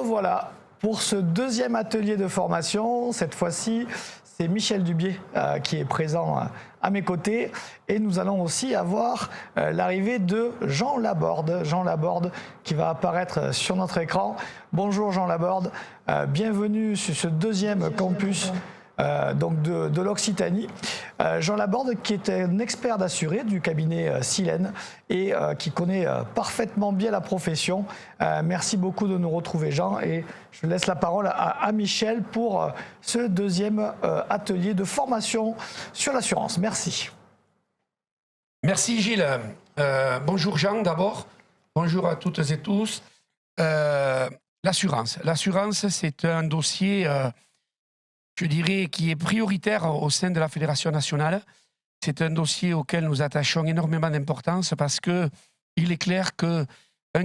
revoilà pour ce deuxième atelier de formation. Cette fois-ci, c'est Michel Dubié qui est présent à mes côtés. Et nous allons aussi avoir l'arrivée de Jean Laborde. Jean Laborde qui va apparaître sur notre écran. Bonjour Jean Laborde, bienvenue sur ce deuxième campus donc de l'Occitanie. Jean Laborde qui est un expert d'assuré du cabinet Silène et qui connaît parfaitement bien la profession. Merci beaucoup de nous retrouver Jean et je laisse la parole à Michel pour ce deuxième atelier de formation sur l'assurance. Merci. Merci Gilles. Bonjour Jean d'abord. Bonjour à toutes et tous. L'assurance. L'assurance, c'est un dossier je dirais, qui est prioritaire au sein de la Fédération nationale. C'est un dossier auquel nous attachons énormément d'importance parce qu'il est clair qu'un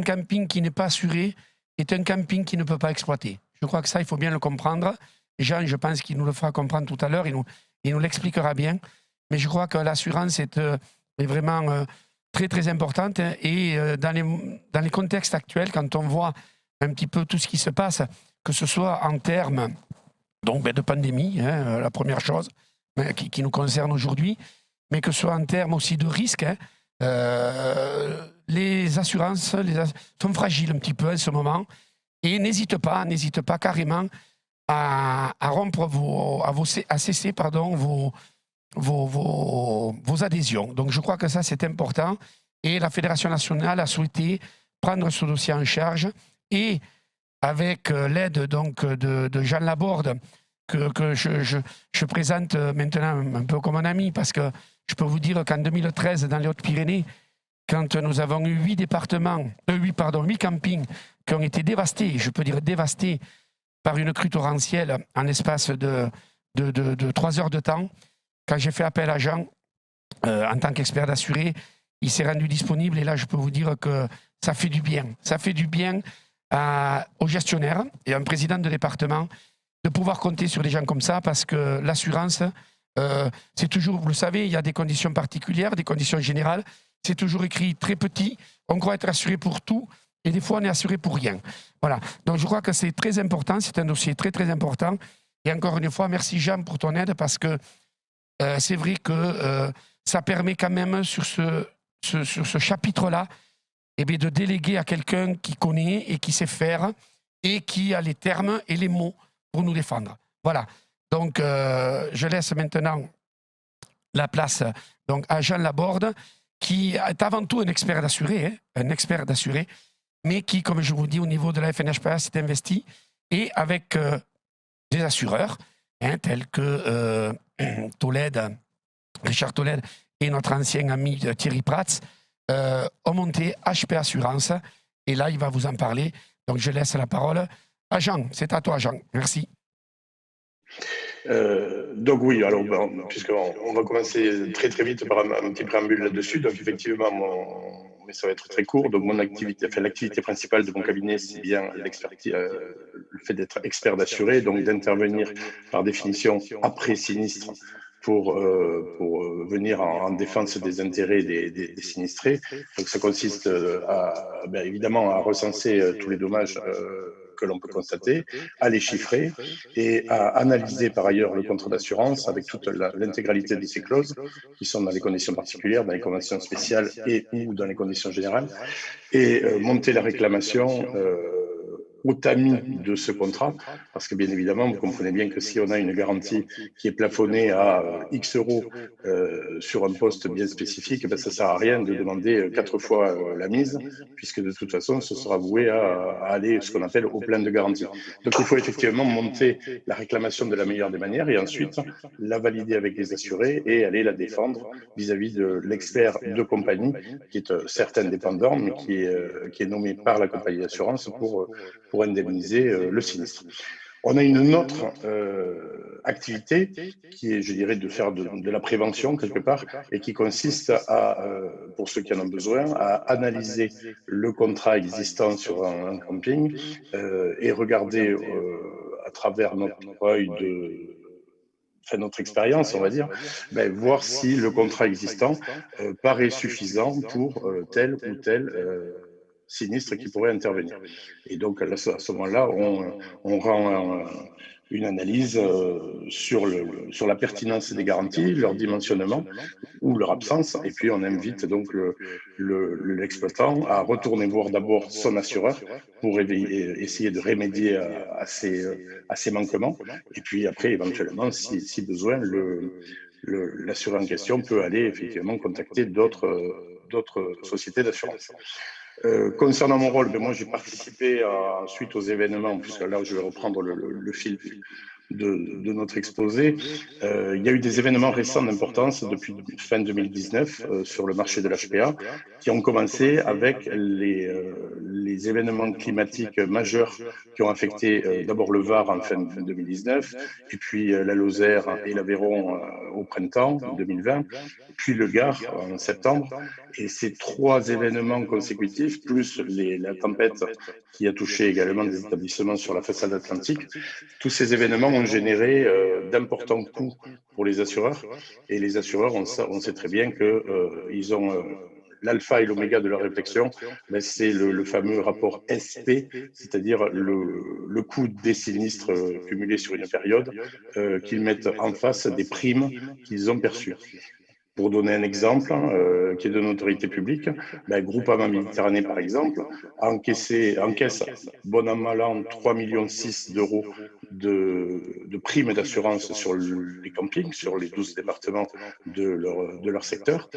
camping qui n'est pas assuré est un camping qui ne peut pas exploiter. Je crois que ça, il faut bien le comprendre. Jean, je pense qu'il nous le fera comprendre tout à l'heure, il nous l'expliquera bien. Mais je crois que l'assurance est vraiment très, très importante. Et dans les contextes actuels, quand on voit un petit peu tout ce qui se passe, que ce soit en termes donc de pandémie, la première chose qui nous concerne aujourd'hui, mais que ce soit en termes aussi de risques, les assurances sont fragiles un petit peu en ce moment, et n'hésite pas carrément à rompre à cesser vos adhésions. Donc je crois que ça c'est important, et la Fédération nationale a souhaité prendre ce dossier en charge, et avec l'aide donc de Jean Laborde, que je présente maintenant un peu comme un ami, parce que je peux vous dire qu'en 2013, dans les Hautes-Pyrénées, quand nous avons eu 8 campings qui ont été dévastés, je peux dire dévastés, par une crue torrentielle en l'espace de 3 heures de temps, quand j'ai fait appel à Jean, en tant qu'expert d'assuré, il s'est rendu disponible, et là je peux vous dire que ça fait du bien. Ça fait du bien aux gestionnaires et à un président de département de pouvoir compter sur des gens comme ça, parce que l'assurance, c'est toujours, vous le savez, il y a des conditions particulières, des conditions générales, c'est toujours écrit très petit, on croit être assuré pour tout, et des fois on est assuré pour rien. Voilà, donc je crois que c'est très important, c'est un dossier très très important, et encore une fois, merci Jean pour ton aide, parce que c'est vrai que ça permet quand même sur ce chapitre-là, eh bien, de déléguer à quelqu'un qui connaît et qui sait faire, et qui a les termes et les mots pour nous défendre. Voilà. Donc, je laisse maintenant la place donc, à Jean Laborde, qui est avant tout un expert d'assuré, mais qui, comme je vous dis, au niveau de la FNHPA, s'est investi, et avec des assureurs, tels que Richard Tolède et notre ancien ami Thierry Prats, ont monté HP Assurance, et là, il va vous en parler. Donc, je laisse la parole à Jean. C'est à toi, Jean. Merci. Donc oui, alors puisqu'on va commencer très très vite par un petit préambule là-dessus. Donc effectivement, mais ça va être très court. Donc mon activité, l'activité principale de mon cabinet, c'est bien l'expertise, le fait d'être expert d'assuré, donc d'intervenir par définition après sinistre pour venir en défense des intérêts des sinistrés. Donc ça consiste évidemment à recenser tous les dommages que l'on peut constater, à les chiffrer et à analyser par ailleurs le contrat d'assurance avec toute l'intégralité de ces clauses qui sont dans les conditions particulières, dans les conventions spéciales et ou dans les conditions générales, et monter la réclamation au tamis de ce contrat, parce que bien évidemment, vous comprenez bien que si on a une garantie qui est plafonnée à X euros sur un poste bien spécifique, ben ça ne sert à rien de demander 4 fois la mise, puisque de toute façon, ce sera voué à aller ce qu'on appelle au plein de garantie. Donc il faut effectivement monter la réclamation de la meilleure des manières et ensuite la valider avec les assurés et aller la défendre vis-à-vis de l'expert de compagnie, qui est certes indépendant, mais qui est nommé par la compagnie d'assurance pour indemniser le sinistre. On a une autre activité qui est, je dirais, de faire de la prévention quelque part et qui consiste à, pour ceux qui en ont besoin, à analyser le contrat existant sur un camping et regarder à travers notre œil notre expérience, on va dire, voir si le contrat existant paraît suffisant pour tel ou tel sinistre qui pourrait intervenir. Et donc, à ce moment-là, on rend une analyse sur la pertinence des garanties, leur dimensionnement ou leur absence, et puis on invite donc l'exploitant à retourner voir d'abord son assureur pour essayer de remédier à ces manquements, et puis après, éventuellement, si besoin, l'assureur en question peut aller effectivement contacter d'autres sociétés d'assurance. Concernant mon rôle, moi j'ai participé suite aux événements, puisque là je vais reprendre le fil de notre exposé. Il y a eu des événements récents d'importance depuis fin 2019 sur le marché de l'HPA qui ont commencé avec les événements climatiques majeurs qui ont affecté d'abord le Var en fin 2019, et puis la Lozère et l'Aveyron au printemps 2020, puis le Gard en septembre. Et ces 3 événements consécutifs, plus la tempête qui a touché également des établissements sur la façade atlantique, tous ces événements ont généré d'importants coûts pour les assureurs. Et les assureurs, on sait très bien qu'ils ont l'alpha et l'oméga de leur réflexion, c'est le fameux rapport SP, c'est-à-dire le coût des sinistres cumulés sur une période qu'ils mettent en face des primes qu'ils ont perçues. Pour donner un exemple qui est de notoriété publique, Groupama Méditerranée, par exemple, encaisse bon an mal an 3,6 millions d'euros de primes d'assurance sur les campings, sur les 12 départements de leur secteur.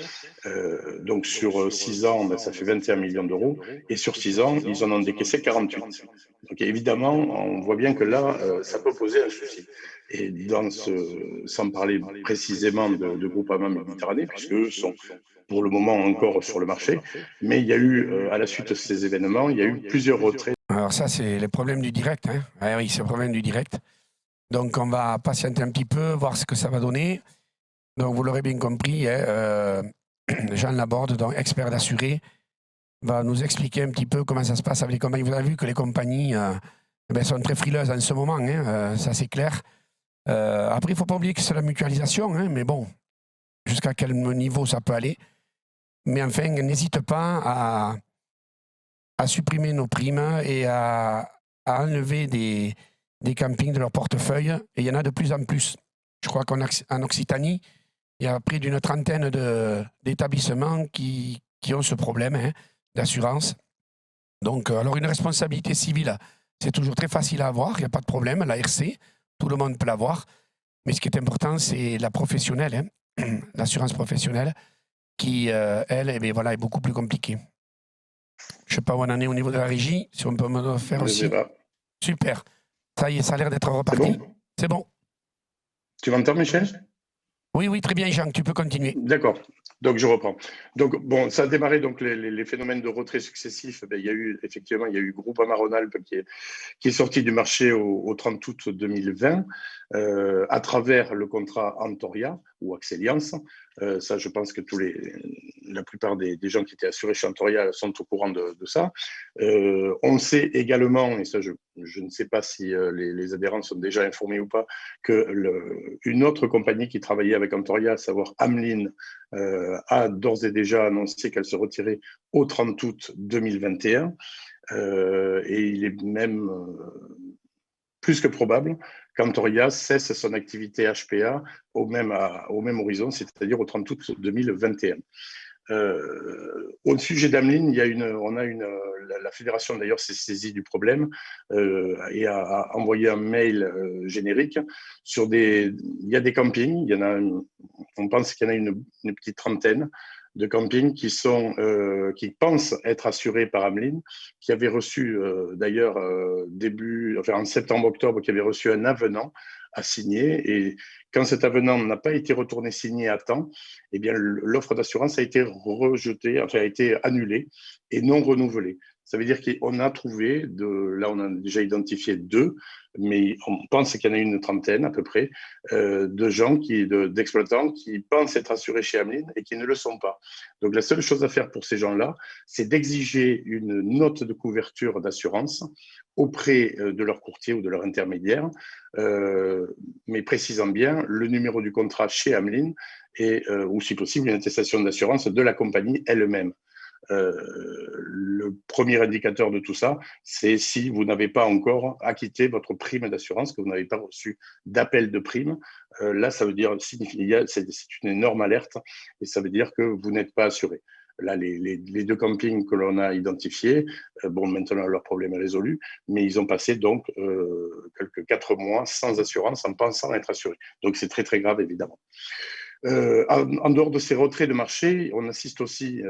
Donc sur 6 ans, ça fait 21 millions d'euros, et sur 6 ans, ils en ont décaissé 48. Donc évidemment, on voit bien que là, ça peut poser un souci. Et sans parler précisément de Groupama Méditerranée, puisqu'eux sont pour le moment encore sur le marché, mais il y a eu, à la suite de ces événements, il y a eu plusieurs retraits. Alors ça, c'est les problèmes du direct. Hein. Ah oui, c'est le problème du direct. Donc on va patienter un petit peu, voir ce que ça va donner. Donc vous l'aurez bien compris, Jean Laborde, donc expert d'assuré, va nous expliquer un petit peu comment ça se passe avec les compagnies. Vous avez vu que les compagnies sont très frileuses en ce moment, ça c'est clair. Après, il ne faut pas oublier que c'est la mutualisation, mais bon, jusqu'à quel niveau ça peut aller. Mais enfin, n'hésite pas à supprimer nos primes et à enlever des campings de leur portefeuille. Et il y en a de plus en plus. Je crois qu'en Occitanie, il y a près d'une 30aine d'établissements qui ont ce problème d'assurance. Donc, alors une responsabilité civile, c'est toujours très facile à avoir, il n'y a pas de problème. La RC, tout le monde peut l'avoir. Mais ce qui est important, c'est la professionnelle, l'assurance professionnelle, qui, elle, est beaucoup plus compliquée. Je ne sais pas où on en est au niveau de la régie, si on peut me faire aussi. Super. Ça y est, ça a l'air d'être reparti. C'est bon. Tu m'entends, Michel ? Oui, très bien, Jean, tu peux continuer. D'accord. Donc, je reprends. Donc, bon, ça a démarré, donc, les phénomènes de retrait successifs. Il y a eu Groupama Rhône-Alpes qui est sorti du marché au 30 août 2020 à travers le contrat Antoria ou Axeliance. Ça, je pense que la plupart des gens qui étaient assurés chez Antoria sont au courant de ça. On sait également, et ça, je ne sais pas si les adhérents sont déjà informés ou pas, qu'une autre compagnie qui travaillait avec Antoria, à savoir Amlin, a d'ores et déjà annoncé qu'elle se retirait au 30 août 2021. Et il est même plus que probable qu'Antoria cesse son activité HPA au même horizon, c'est-à-dire au 30 août 2021. Au sujet d'Amlin, la fédération d'ailleurs s'est saisie du problème et a envoyé un mail générique sur il y a des campings, on pense qu'il y en a une petite trentaine de campings qui pensent être assurés par Amlin, qui avaient reçu d'ailleurs en septembre-octobre, qui avaient reçu un avenant à signer, et quand cet avenant n'a pas été retourné signé à temps, eh bien l'offre d'assurance a été rejetée, a été annulée et non renouvelée. Ça veut dire qu'on a trouvé, là on a déjà identifié 2, mais on pense qu'il y en a une trentaine à peu près, de gens, d'exploitants qui pensent être assurés chez Amlin et qui ne le sont pas. Donc la seule chose à faire pour ces gens-là, c'est d'exiger une note de couverture d'assurance auprès de leur courtier ou de leur intermédiaire, mais précisant bien le numéro du contrat chez Amlin ou si possible une attestation d'assurance de la compagnie elle-même. le premier indicateur de tout ça, c'est si vous n'avez pas encore acquitté votre prime d'assurance, que vous n'avez pas reçu d'appel de prime. Là, ça veut dire, c'est une énorme alerte et ça veut dire que vous n'êtes pas assuré. Là, les deux campings que l'on a identifiés, bon, maintenant leur problème est résolu, mais ils ont passé donc quelques 4 mois sans assurance en pensant être assurés. Donc c'est très très grave évidemment. En dehors de ces retraits de marché, on assiste aussi,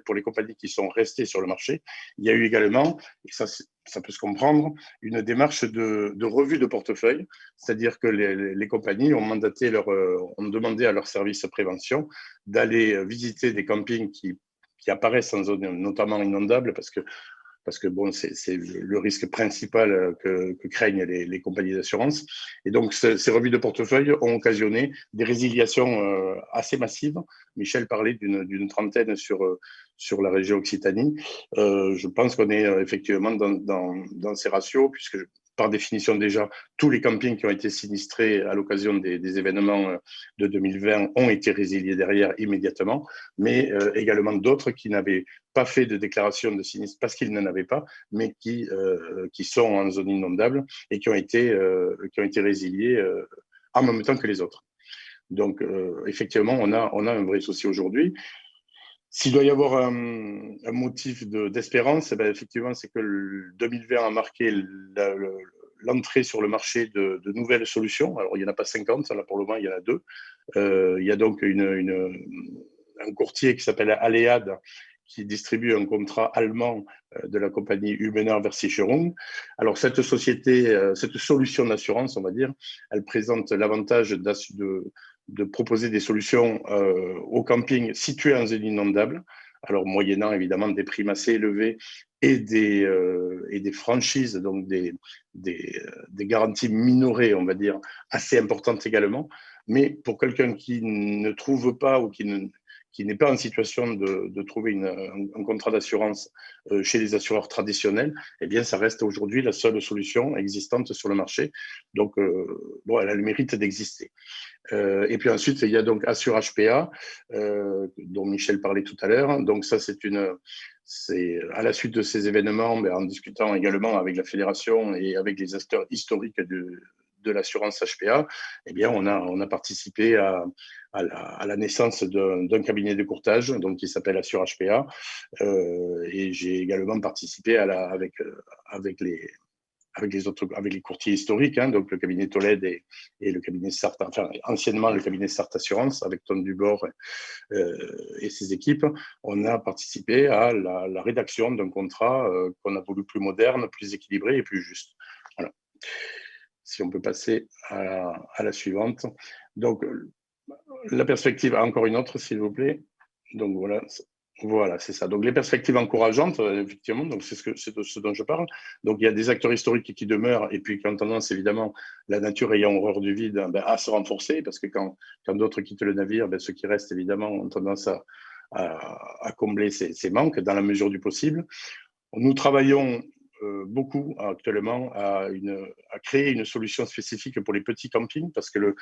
pour les compagnies qui sont restées sur le marché, il y a eu également, et ça peut se comprendre, une démarche de revue de portefeuille, c'est-à-dire que les compagnies ont demandé à leur service de prévention d'aller visiter des campings qui apparaissent en zone notamment inondable, parce que bon, c'est le risque principal que craignent les compagnies d'assurance. Et donc, ces revues de portefeuille ont occasionné des résiliations assez massives. Michel parlait d'une trentaine sur la région Occitanie. Je pense qu'on est effectivement dans ces ratios, puisque par définition déjà, tous les campings qui ont été sinistrés à l'occasion des événements de 2020 ont été résiliés derrière immédiatement, mais également d'autres qui n'avaient pas fait de déclaration de sinistre parce qu'ils n'en avaient pas, mais qui sont en zone inondable et qui ont été résiliés en même temps que les autres. Donc, effectivement, on a un vrai souci aujourd'hui. S'il doit y avoir un motif d'espérance, eh bien, effectivement, c'est que le 2020 a marqué l'entrée sur le marché de nouvelles solutions. Alors, il n'y en a pas 50, là pour le moment, il y en a 2. Il y a donc un courtier qui s'appelle Alead, qui distribue un contrat allemand de la compagnie Hubener Versicherung. Alors, cette société, cette solution d'assurance, on va dire, elle présente l'avantage de proposer des solutions au camping situé en zone inondable, alors moyennant évidemment des primes assez élevées et des franchises, donc des garanties minorées, on va dire, assez importantes également. Mais pour quelqu'un qui ne trouve pas ou qui n'est pas en situation de trouver un contrat d'assurance chez les assureurs traditionnels, eh bien, ça reste aujourd'hui la seule solution existante sur le marché. Donc, bon, elle a le mérite d'exister. Et puis ensuite, il y a donc Assure HPA, dont Michel parlait tout à l'heure. Donc ça, c'est à la suite de ces événements, en discutant également avec la fédération et avec les acteurs historiques de l'assurance HPA, eh bien, on a participé à la naissance d'un cabinet de courtage, donc qui s'appelle Assure HPA, et j'ai également participé avec les courtiers historiques, hein, donc le cabinet Tolède et le cabinet Sarthe, enfin anciennement le cabinet Sarthe Assurance avec Tom Dubord et ses équipes, on a participé à la rédaction d'un contrat qu'on a voulu plus moderne, plus équilibré et plus juste. Voilà. Si on peut passer à la suivante. Donc, la perspective, encore une autre, s'il vous plaît. Donc, voilà. Voilà, c'est ça. Donc, les perspectives encourageantes, effectivement, donc c'est de ce dont je parle. Donc, il y a des acteurs historiques qui demeurent et puis qui ont tendance, évidemment, la nature ayant horreur du vide, à se renforcer parce que quand d'autres quittent le navire, ceux qui restent, évidemment, ont tendance à combler ces manques dans la mesure du possible. Nous travaillons beaucoup actuellement à créer une solution spécifique pour les petits campings parce que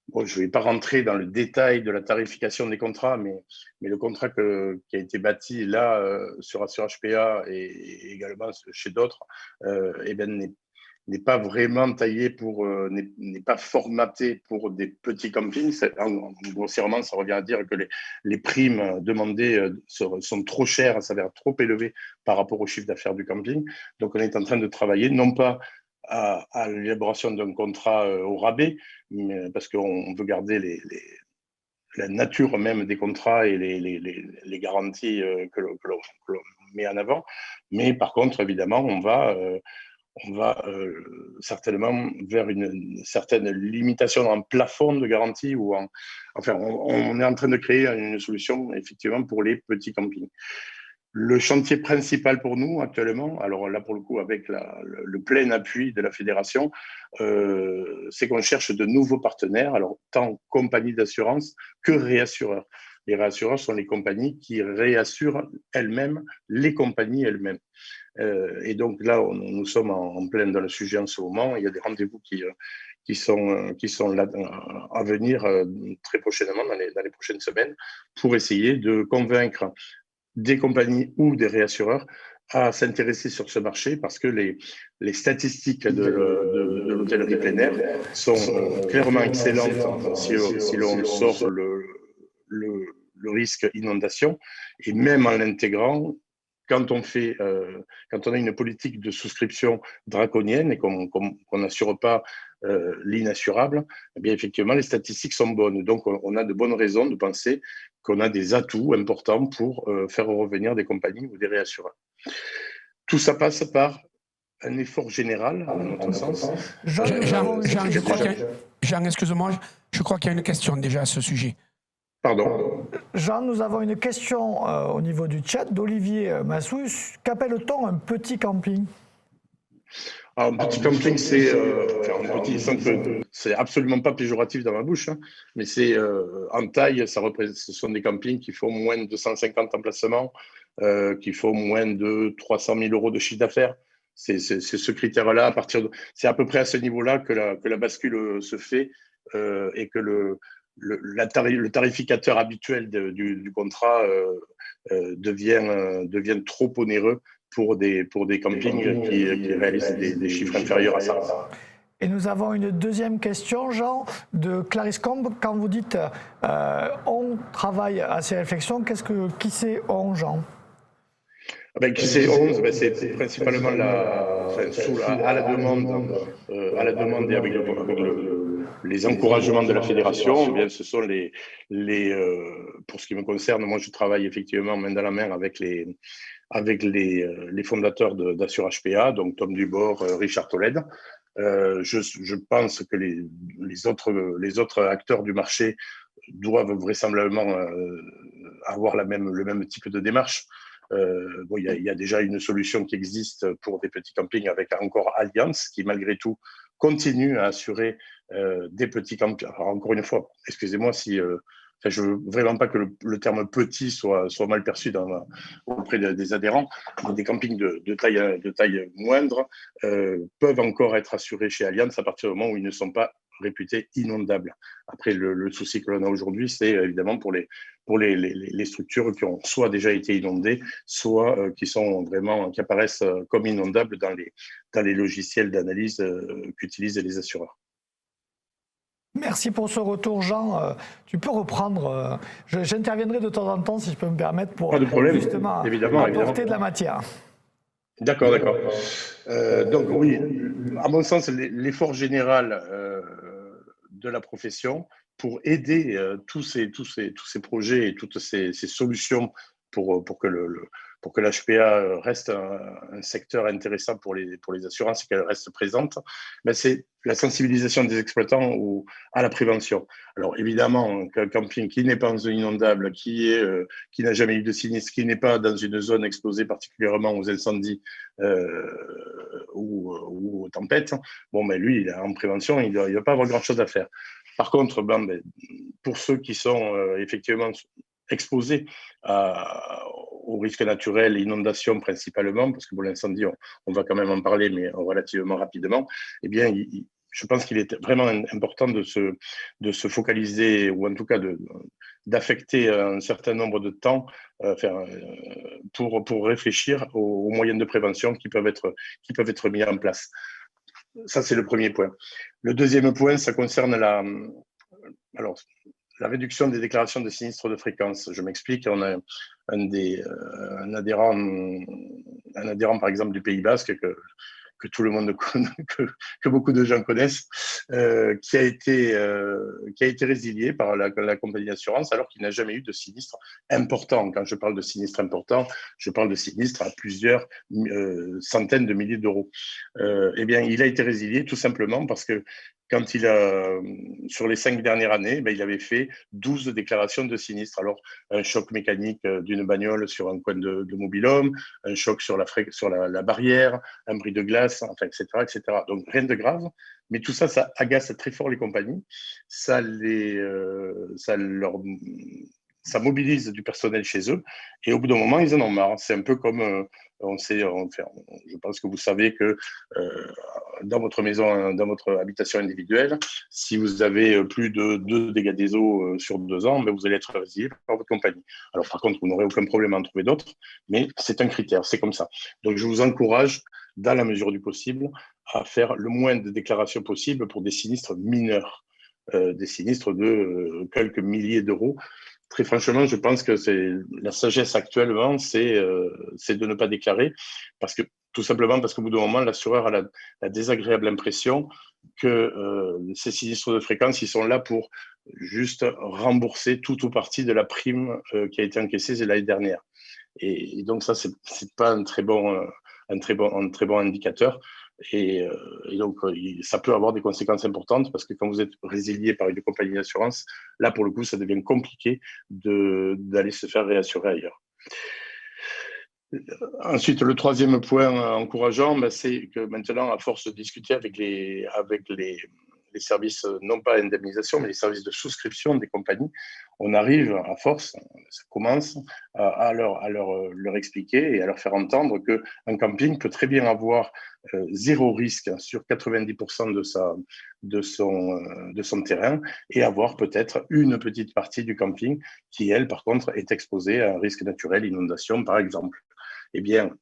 bon, je ne vais pas rentrer dans le détail de la tarification des contrats, mais le contrat qui a été bâti là sur Assure HPA et également chez d'autres n'est pas vraiment taillé n'est pas formaté pour des petits campings. Grossièrement, ça revient à dire que les primes demandées sont trop chères, s'avèrent trop élevées par rapport au chiffre d'affaires du camping. Donc, on est en train de travailler, non pas à l'élaboration d'un contrat au rabais, parce qu'on veut garder la nature même des contrats et les garanties que l'on met en avant. Mais par contre, évidemment, on va certainement vers une certaine limitation en plafond de garantie enfin, on est en train de créer une solution effectivement pour les petits campings. Le chantier principal pour nous actuellement, alors là pour le coup avec le plein appui de la fédération, c'est qu'on cherche de nouveaux partenaires, alors tant compagnies d'assurance que réassureurs. Les réassureurs sont les compagnies qui réassurent elles-mêmes les compagnies elles-mêmes. Et donc là, nous sommes en plein dans le sujet en ce moment. Il y a des rendez-vous qui sont là à venir très prochainement, dans les prochaines semaines, pour essayer de convaincre des compagnies ou des réassureurs à s'intéresser sur ce marché parce que les statistiques de l'hôtellerie plein air sont clairement excellentes si l'on sort le risque inondation, et même en l'intégrant, quand on a une politique de souscription draconienne et qu'on n'assure pas l'inassurable, eh bien effectivement les statistiques sont bonnes. Donc on a de bonnes raisons de penser qu'on a des atouts importants pour faire revenir des compagnies ou des réassureurs. Tout ça passe par un effort général, à notre sens. Jean, excuse-moi, je crois qu'il y a une question déjà à ce sujet. Pardon. Jean, nous avons une question au niveau du chat d'Olivier Massou. Qu'appelle-t-on un petit camping? Alors, un petit camping, c'est absolument pas péjoratif dans ma bouche, hein, mais c'est en taille, ce sont des campings qui font moins de 250 emplacements, qui font moins de 300 000 euros de chiffre d'affaires. C'est ce critère-là, c'est à peu près à ce niveau-là que la bascule se fait et que le tarificateur habituel du contrat devient trop onéreux pour des campings qui réalisent des chiffres inférieurs à ça. Et nous avons une deuxième question, Jean, de Clarisse Combe. Quand vous dites on travaille à ces réflexions, qui c'est on, Jean? Qui c'est 11, c'est principalement à la demande et avec les encouragements de la fédération. Bien, ce sont pour ce qui me concerne, moi je travaille effectivement main dans la main avec les fondateurs d'Assure HPA, donc Tom Dubord, Richard Tolède. Je pense que les autres acteurs du marché doivent vraisemblablement avoir le même type de démarche. Il y a déjà une solution qui existe pour des petits campings avec encore Allianz, qui malgré tout continue à assurer des petits campings. Alors, encore une fois, excusez-moi si je veux vraiment pas que le terme petit soit mal perçu auprès des adhérents, mais des campings de taille moindre peuvent encore être assurés chez Allianz à partir du moment où ils ne sont pas réputés inondables. Après, le souci que l'on a aujourd'hui, c'est évidemment pour les structures qui ont soit déjà été inondées, soit qui apparaissent comme inondables dans les logiciels d'analyse qu'utilisent les assureurs. Merci pour ce retour, Jean. Tu peux reprendre. J'interviendrai de temps en temps, si je peux me permettre, pour justement apporter de la matière. D'accord. Donc oui, à mon sens, l'effort général de la profession pour aider tous ces projets et toutes ces solutions pour que l'HPA reste un secteur intéressant pour les assurances et qu'elle reste présente, c'est la sensibilisation des exploitants à la prévention. Alors évidemment, qu'un camping qui n'est pas en zone inondable, qui n'a jamais eu de sinistre, qui n'est pas dans une zone exposée particulièrement aux incendies ou aux tempêtes, lui, en prévention, il ne va pas avoir grand-chose à faire. Par contre, pour ceux qui sont effectivement exposés aux risques naturels et inondations principalement, parce que pour l'incendie, on va quand même en parler, mais relativement rapidement, eh bien, je pense qu'il est vraiment important de se focaliser, ou en tout cas d'affecter un certain nombre de temps pour réfléchir aux moyens de prévention qui peuvent être mis en place. Ça, c'est le premier point. Le deuxième point, ça concerne la réduction des déclarations de sinistres de fréquence. Je m'explique, on a un adhérent, par exemple, du Pays Basque, que tout le monde connaît, que beaucoup de gens connaissent, qui a été résilié par la compagnie d'assurance alors qu'il n'a jamais eu de sinistre important. Quand je parle de sinistre important, je parle de sinistre à plusieurs centaines de milliers d'euros. Il a été résilié tout simplement parce que quand sur les 5 dernières années, il avait fait 12 déclarations de sinistre. Alors, un choc mécanique d'une bagnole sur un coin de mobil-home, un choc sur la barrière, un bris de glace, etc. Donc, rien de grave. Mais tout ça, ça agace très fort les compagnies. Ça mobilise du personnel chez eux. Et au bout d'un moment, ils en ont marre. C'est un peu comme... je pense que vous savez que dans votre maison, dans votre habitation individuelle, si vous avez plus de 2 dégâts des eaux sur 2 ans, ben, vous allez être résilié par votre compagnie. Alors, par contre, vous n'aurez aucun problème à en trouver d'autres, mais c'est un critère, c'est comme ça. Donc, je vous encourage, dans la mesure du possible, à faire le moins de déclarations possible pour des sinistres mineurs, des sinistres de quelques milliers d'euros. Très franchement, je pense que c'est la sagesse actuellement, c'est de ne pas déclarer, parce que tout simplement parce qu'au bout d'un moment, l'assureur a la désagréable impression que ces sinistres de fréquence, ils sont là pour juste rembourser tout ou partie de la prime qui a été encaissée l'année dernière. Et donc ça, c'est pas un très bon indicateur. Et donc, ça peut avoir des conséquences importantes parce que quand vous êtes résilié par une compagnie d'assurance, là, pour le coup, ça devient compliqué d'aller se faire réassurer ailleurs. Ensuite, le troisième point encourageant, c'est que maintenant, à force de discuter avec les services, non pas indemnisation, mais les services de souscription des compagnies, on arrive à force, ça commence, à leur expliquer et à leur faire entendre qu'un camping peut très bien avoir zéro risque sur 90% de son terrain et avoir peut-être une petite partie du camping qui, elle, par contre, est exposée à un risque naturel, inondation, par exemple. Eh bien,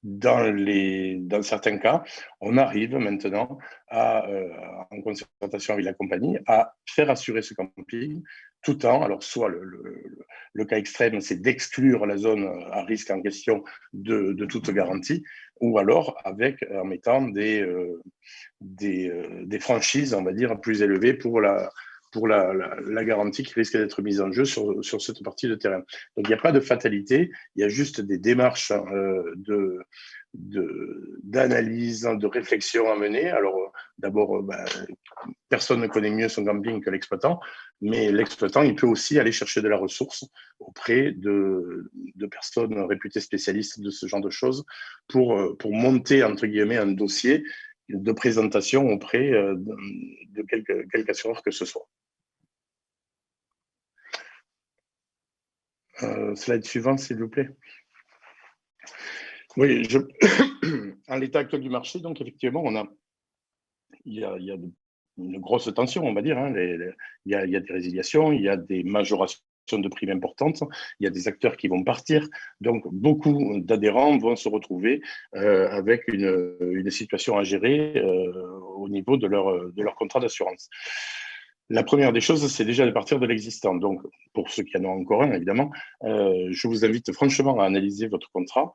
dans certains cas, on arrive maintenant, en concertation avec la compagnie, à faire assurer ce camping tout en, alors soit le cas extrême, c'est d'exclure la zone à risque en question de toute garantie, ou alors en mettant des franchises, on va dire, plus élevées pour la garantie qui risque d'être mise en jeu sur cette partie de terrain. Donc, il n'y a pas de fatalité, il y a juste des démarches d'analyse, de réflexion à mener. Alors, d'abord, personne ne connaît mieux son camping que l'exploitant, mais l'exploitant, il peut aussi aller chercher de la ressource auprès de personnes réputées spécialistes de ce genre de choses pour monter, entre guillemets, un dossier de présentation auprès de quelque assureur que ce soit. Slide suivant, s'il vous plaît. Oui, en l'état actuel du marché, donc effectivement, il y a une grosse tension, on va dire. Il y a des résiliations, il y a des majorations de primes importantes, il y a des acteurs qui vont partir, donc beaucoup d'adhérents vont se retrouver avec une situation à gérer au niveau de leur contrat d'assurance. La première des choses, c'est déjà de partir de l'existant. Donc, pour ceux qui en ont encore un, évidemment, je vous invite franchement à analyser votre contrat.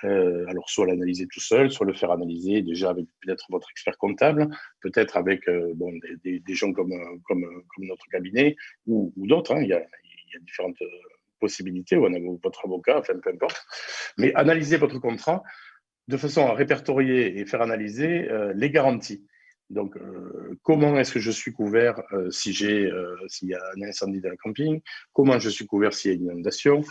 Alors, soit l'analyser tout seul, soit le faire analyser déjà avec peut-être votre expert comptable, peut-être avec des gens comme notre cabinet ou d'autres. Il y a différentes possibilités, ou votre avocat, enfin, peu importe. Mais analysez votre contrat de façon à répertorier et faire analyser les garanties. Donc, comment est-ce que je suis couvert s'il y a un incendie dans le camping? Comment je suis couvert s'il y a une inondation?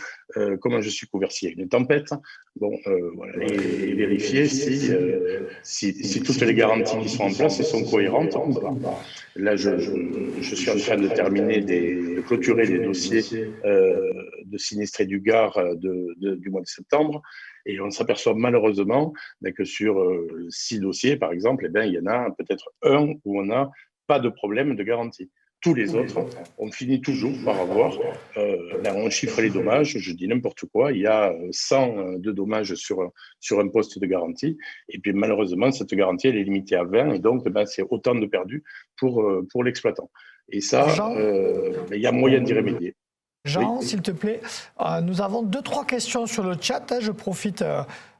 Comment je suis couvert s'il y a une tempête? Bon, voilà, et vérifier si toutes les garanties qui sont en place sont cohérentes. Voilà. Là, je suis en train de terminer de clôturer les dossiers de sinistrés du Gard du mois de septembre. Et on s'aperçoit malheureusement que sur 6 dossiers, par exemple, il y en a peut-être un où on n'a pas de problème de garantie. Tous les autres, on finit toujours par avoir, là on chiffre les dommages, je dis n'importe quoi, il y a 100 de dommages sur un poste de garantie, et puis malheureusement, cette garantie, elle est limitée à 20, et donc c'est autant de perdus pour l'exploitant. Et ça, il y a moyen d'y remédier. Jean, oui. S'il te plaît, nous avons 2-3 questions sur le chat. Je profite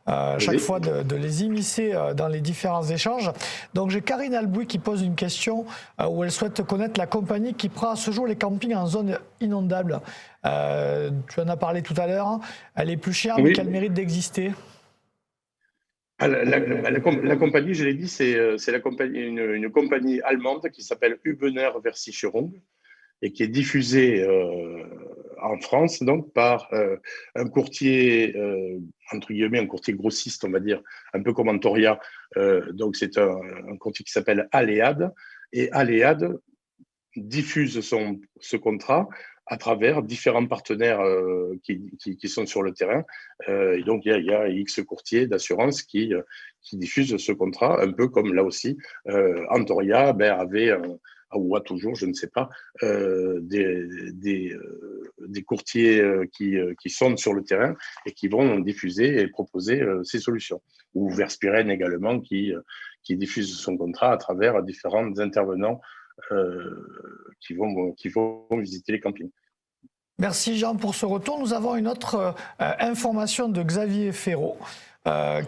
chaque fois de les immiscer dans les différents échanges. Donc j'ai Karine Albouy qui pose une question où elle souhaite connaître la compagnie qui prend à ce jour les campings en zone inondable. Tu en as parlé tout à l'heure. Elle est plus chère, mais qu'elle mérite d'exister. La compagnie, je l'ai dit, c'est une compagnie allemande qui s'appelle Hubener Versicherung et qui est diffusée en France donc par un courtier entre guillemets un courtier grossiste, on va dire, un peu comme Antoria. Donc c'est un courtier qui s'appelle Alead, et Alead diffuse ce contrat à travers différents partenaires qui sont sur le terrain. Et donc, il y a X courtiers d'assurance qui diffusent ce contrat, un peu comme là aussi, Antoria avait ou a toujours, je ne sais pas, des courtiers qui sont sur le terrain et qui vont diffuser et proposer ces solutions. Ou Verspiren également qui diffuse son contrat à travers différents intervenants qui vont visiter les campings. Merci Jean pour ce retour. Nous avons une autre information de Xavier Ferraud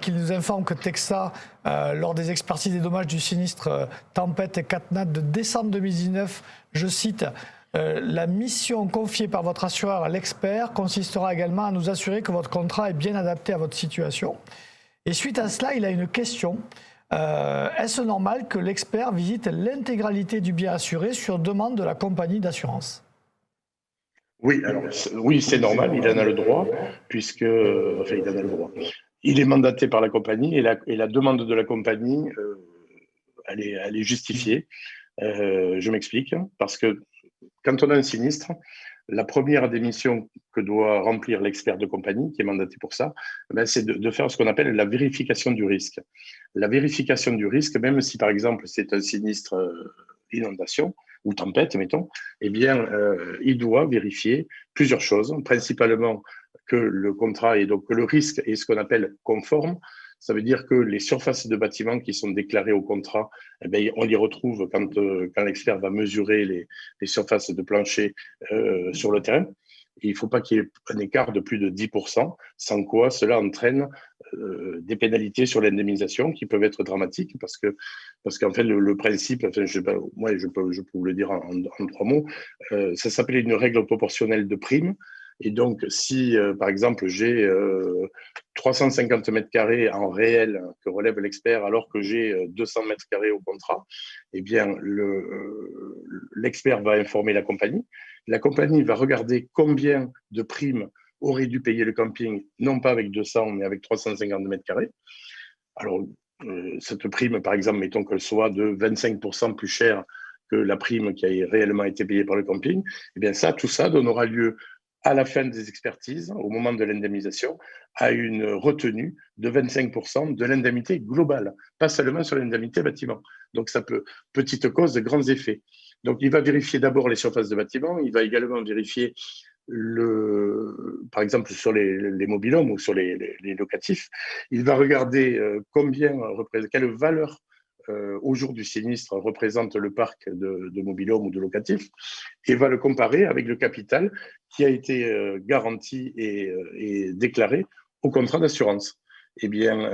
qui nous informe que Texa, lors des expertises des dommages du sinistre tempête et Catnat de décembre 2019, je cite, la mission confiée par votre assureur à l'expert consistera également à nous assurer que votre contrat est bien adapté à votre situation. Et suite à cela, il a une question. Est-ce normal que l'expert visite l'intégralité du bien assuré sur demande de la compagnie d'assurance ? Oui, alors oui, c'est normal, il en a le droit, puisque, enfin, il en a le droit. Il est mandaté par la compagnie et la demande de la compagnie, elle est justifiée. Je m'explique, parce que quand on a un sinistre, la première des missions que doit remplir l'expert de compagnie, qui est mandaté pour ça, c'est de faire ce qu'on appelle la vérification du risque. La vérification du risque, même si par exemple c'est un sinistre inondation ou tempête, mettons, eh bien, il doit vérifier plusieurs choses, principalement que le contrat et donc que le risque est ce qu'on appelle conforme. Ça veut dire que les surfaces de bâtiments qui sont déclarées au contrat, eh bien, on les retrouve quand l'expert va mesurer les surfaces de plancher sur le terrain. Et il ne faut pas qu'il y ait un écart de plus de 10%, sans quoi cela entraîne des pénalités sur l'indemnisation qui peuvent être dramatiques parce qu'en fait, le principe, enfin, je peux vous le dire en 3 mots, ça s'appelle une règle proportionnelle de prime. Et donc, si, par exemple, j'ai 350 mètres carrés en réel que relève l'expert alors que j'ai 200 mètres carrés au contrat, eh bien, l'expert va informer la compagnie. La compagnie va regarder combien de primes aurait dû payer le camping, non pas avec 200, mais avec 350 mètres carrés. Alors, cette prime, par exemple, mettons qu'elle soit de 25% plus chère que la prime qui a réellement été payée par le camping, eh bien tout ça donnera lieu à la fin des expertises, au moment de l'indemnisation, à une retenue de 25% de l'indemnité globale, pas seulement sur l'indemnité bâtiment. Donc, ça peut, petite cause de grands effets. Donc, il va vérifier d'abord les surfaces de bâtiment, il va également vérifier par exemple sur les mobil-homes ou sur les locatifs, il va regarder quelle valeur au jour du sinistre représente le parc de mobil-homes ou de locatifs et va le comparer avec le capital qui a été garanti et déclaré au contrat d'assurance. Eh bien,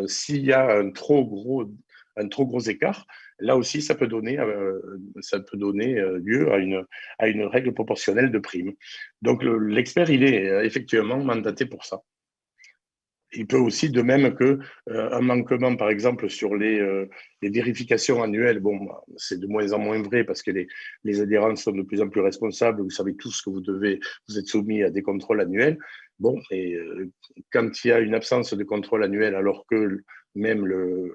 s'il y a un trop gros écart, là aussi, ça peut donner lieu à une règle proportionnelle de prime. Donc, l'expert, il est effectivement mandaté pour ça. Il peut aussi, de même qu'un manquement, par exemple, sur les vérifications annuelles, bon, c'est de moins en moins vrai parce que les adhérents sont de plus en plus responsables. Vous savez tous que vous êtes soumis à des contrôles annuels. Bon, et quand il y a une absence de contrôle annuel, alors que même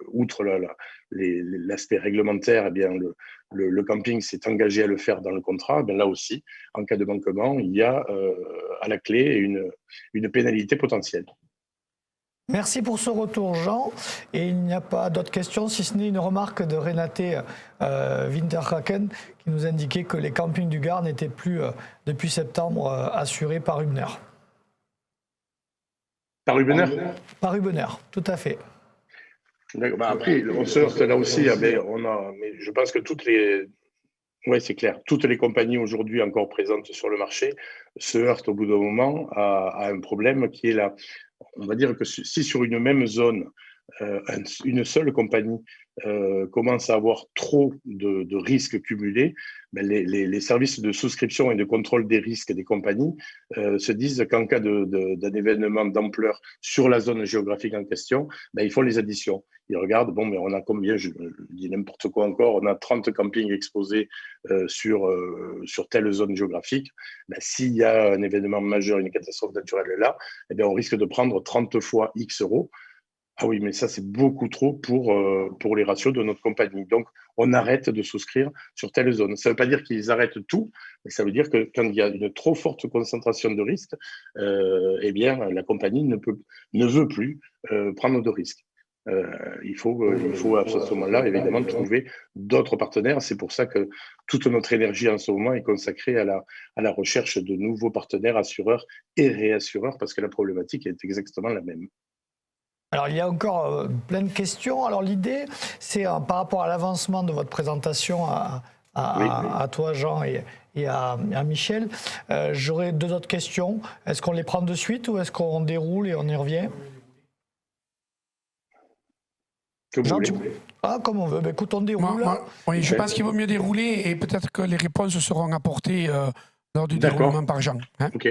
outre l'aspect réglementaire, eh bien, le camping s'est engagé à le faire dans le contrat, bien là aussi, en cas de manquement, il y a à la clé une pénalité potentielle. Merci pour ce retour, Jean. Et il n'y a pas d'autres questions, si ce n'est une remarque de Renate Winterhaken qui nous indiquait que les campings du Gard n'étaient plus, depuis septembre, assurés par Hübner. Par Hübner ? Par Hübner, tout à fait. Après, on se heurte là aussi, mais je pense que oui, c'est clair. Toutes les compagnies aujourd'hui encore présentes sur le marché se heurtent au bout d'un moment à un problème qui est là. On va dire que si sur une même zone, une seule compagnie commence à avoir trop de risques cumulés, ben les services de souscription et de contrôle des risques des compagnies se disent qu'en cas d'un événement d'ampleur sur la zone géographique en question, ben, ils font les additions. Ils regardent, bon, mais on a combien, je dis n'importe quoi encore, on a 30 campings exposés sur telle zone géographique. Ben, s'il y a un événement majeur, une catastrophe naturelle là, eh bien, on risque de prendre 30 fois X euros. Ah oui, mais ça, c'est beaucoup trop pour les ratios de notre compagnie. Donc, on arrête de souscrire sur telle zone. Ça ne veut pas dire qu'ils arrêtent tout, mais ça veut dire que quand il y a une trop forte concentration de risques, eh bien, la compagnie ne veut plus prendre de risques. Il faut à ce moment-là, évidemment, trouver d'autres partenaires. C'est pour ça que toute notre énergie en ce moment est consacrée à la recherche de nouveaux partenaires assureurs et réassureurs, parce que la problématique est exactement la même. Alors, il y a encore plein de questions. Alors, l'idée, c'est par rapport à l'avancement de votre présentation à toi, Jean, et à Michel. J'aurais 2 autres questions. Est-ce qu'on les prend de suite ou est-ce qu'on déroule et on y revient? Jean, comme on veut. Ben, écoute, on déroule. Oui, je pense qu'il vaut mieux dérouler et peut-être que les réponses seront apportées lors du déroulement par Jean. Hein. OK.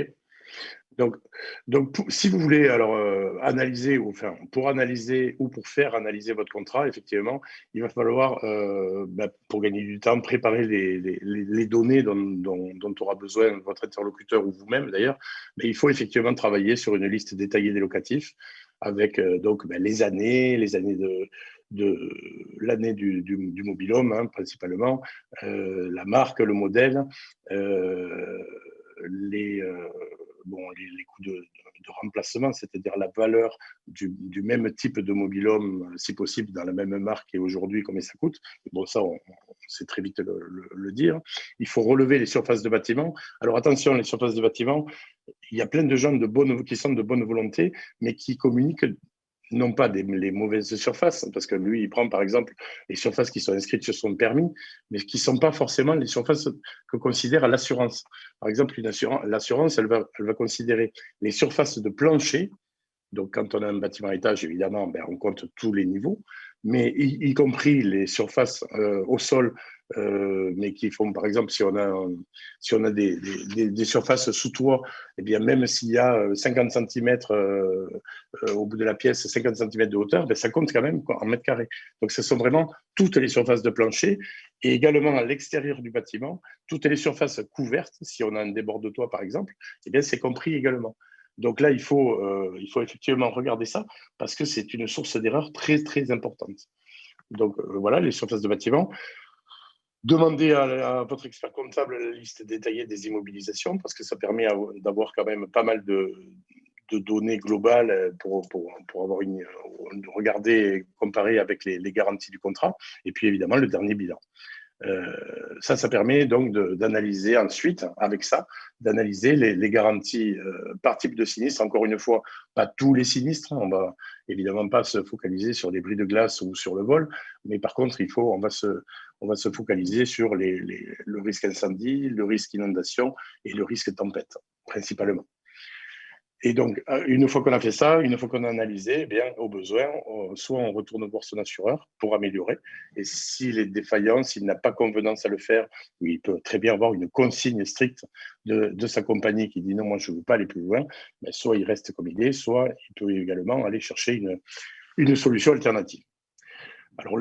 Donc si vous voulez alors analyser pour analyser ou pour faire analyser votre contrat, effectivement, il va falloir, pour gagner du temps, préparer les données dont aura besoin votre interlocuteur ou vous-même d'ailleurs. Mais il faut effectivement travailler sur une liste détaillée des locatifs avec les années de l'année du mobil-home, hein, principalement, la marque, le modèle, les coûts de remplacement, c'est-à-dire la valeur du même type de mobil-home, si possible, dans la même marque et aujourd'hui, combien ça coûte. Bon, ça, on sait très vite le dire. Il faut relever les surfaces de bâtiments. Alors attention, les surfaces de bâtiments, il y a plein de gens qui sont de bonne volonté, mais qui communiquent non pas les mauvaises surfaces, parce que lui, il prend par exemple les surfaces qui sont inscrites sur son permis, mais qui ne sont pas forcément les surfaces que considère l'assurance. Par exemple, l'assurance, elle va considérer les surfaces de plancher. Donc, quand on a un bâtiment à étage, évidemment, on compte tous les niveaux, mais y compris les surfaces au sol, mais qui font, par exemple, si on a des surfaces sous toit, eh bien, même s'il y a 50 cm au bout de la pièce, 50 cm de hauteur, ça compte quand même en mètres carrés. Donc, ce sont vraiment toutes les surfaces de plancher et également à l'extérieur du bâtiment, toutes les surfaces couvertes, si on a un débord de toit, par exemple, eh bien, c'est compris également. Donc là, il faut effectivement regarder ça parce que c'est une source d'erreur très, très importante. Donc voilà, les surfaces de bâtiment. Demandez à votre expert comptable la liste détaillée des immobilisations parce que ça permet d'avoir quand même pas mal de données globales pour avoir regarder et comparer avec les garanties du contrat. Et puis évidemment, le dernier bilan. Ça permet donc d'analyser ensuite, avec ça, d'analyser les garanties par type de sinistre. Encore une fois, pas tous les sinistres. On va évidemment pas se focaliser sur les bris de glace ou sur le vol, mais par contre, on va se focaliser sur le risque incendie, le risque inondation et le risque tempête, principalement. Et donc, une fois qu'on a fait ça, une fois qu'on a analysé, eh bien, au besoin, soit on retourne voir son assureur pour améliorer. Et s'il est défaillant, s'il n'a pas convenance à le faire, il peut très bien avoir une consigne stricte de sa compagnie qui dit non, moi, je ne veux pas aller plus loin. Mais soit il reste comme il est, soit il peut également aller chercher une solution alternative. Alors,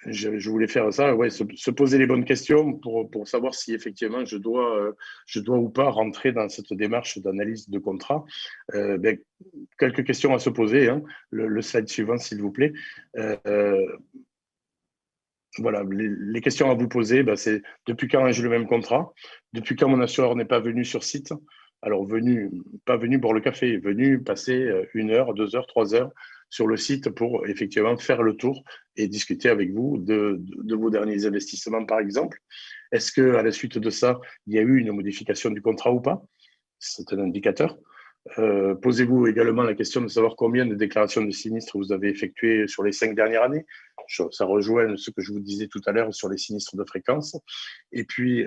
je voulais faire ça, se poser les bonnes questions pour savoir si effectivement je dois ou pas rentrer dans cette démarche d'analyse de contrat. Quelques questions à se poser. Hein. Le slide suivant, s'il vous plaît. Voilà, les questions à vous poser, c'est depuis quand ai-je le même contrat? Depuis quand mon assureur n'est pas venu sur site? Alors, pas venu boire le café, venu passer 1 heure, 2 heures, 3 heures sur le site pour effectivement faire le tour et discuter avec vous de vos derniers investissements, par exemple. Est-ce qu'à la suite de ça, il y a eu une modification du contrat ou pas? C'est un indicateur. Posez-vous également la question de savoir combien de déclarations de sinistres vous avez effectuées sur les 5 dernières années. Ça rejoint ce que je vous disais tout à l'heure sur les sinistres de fréquence. Et puis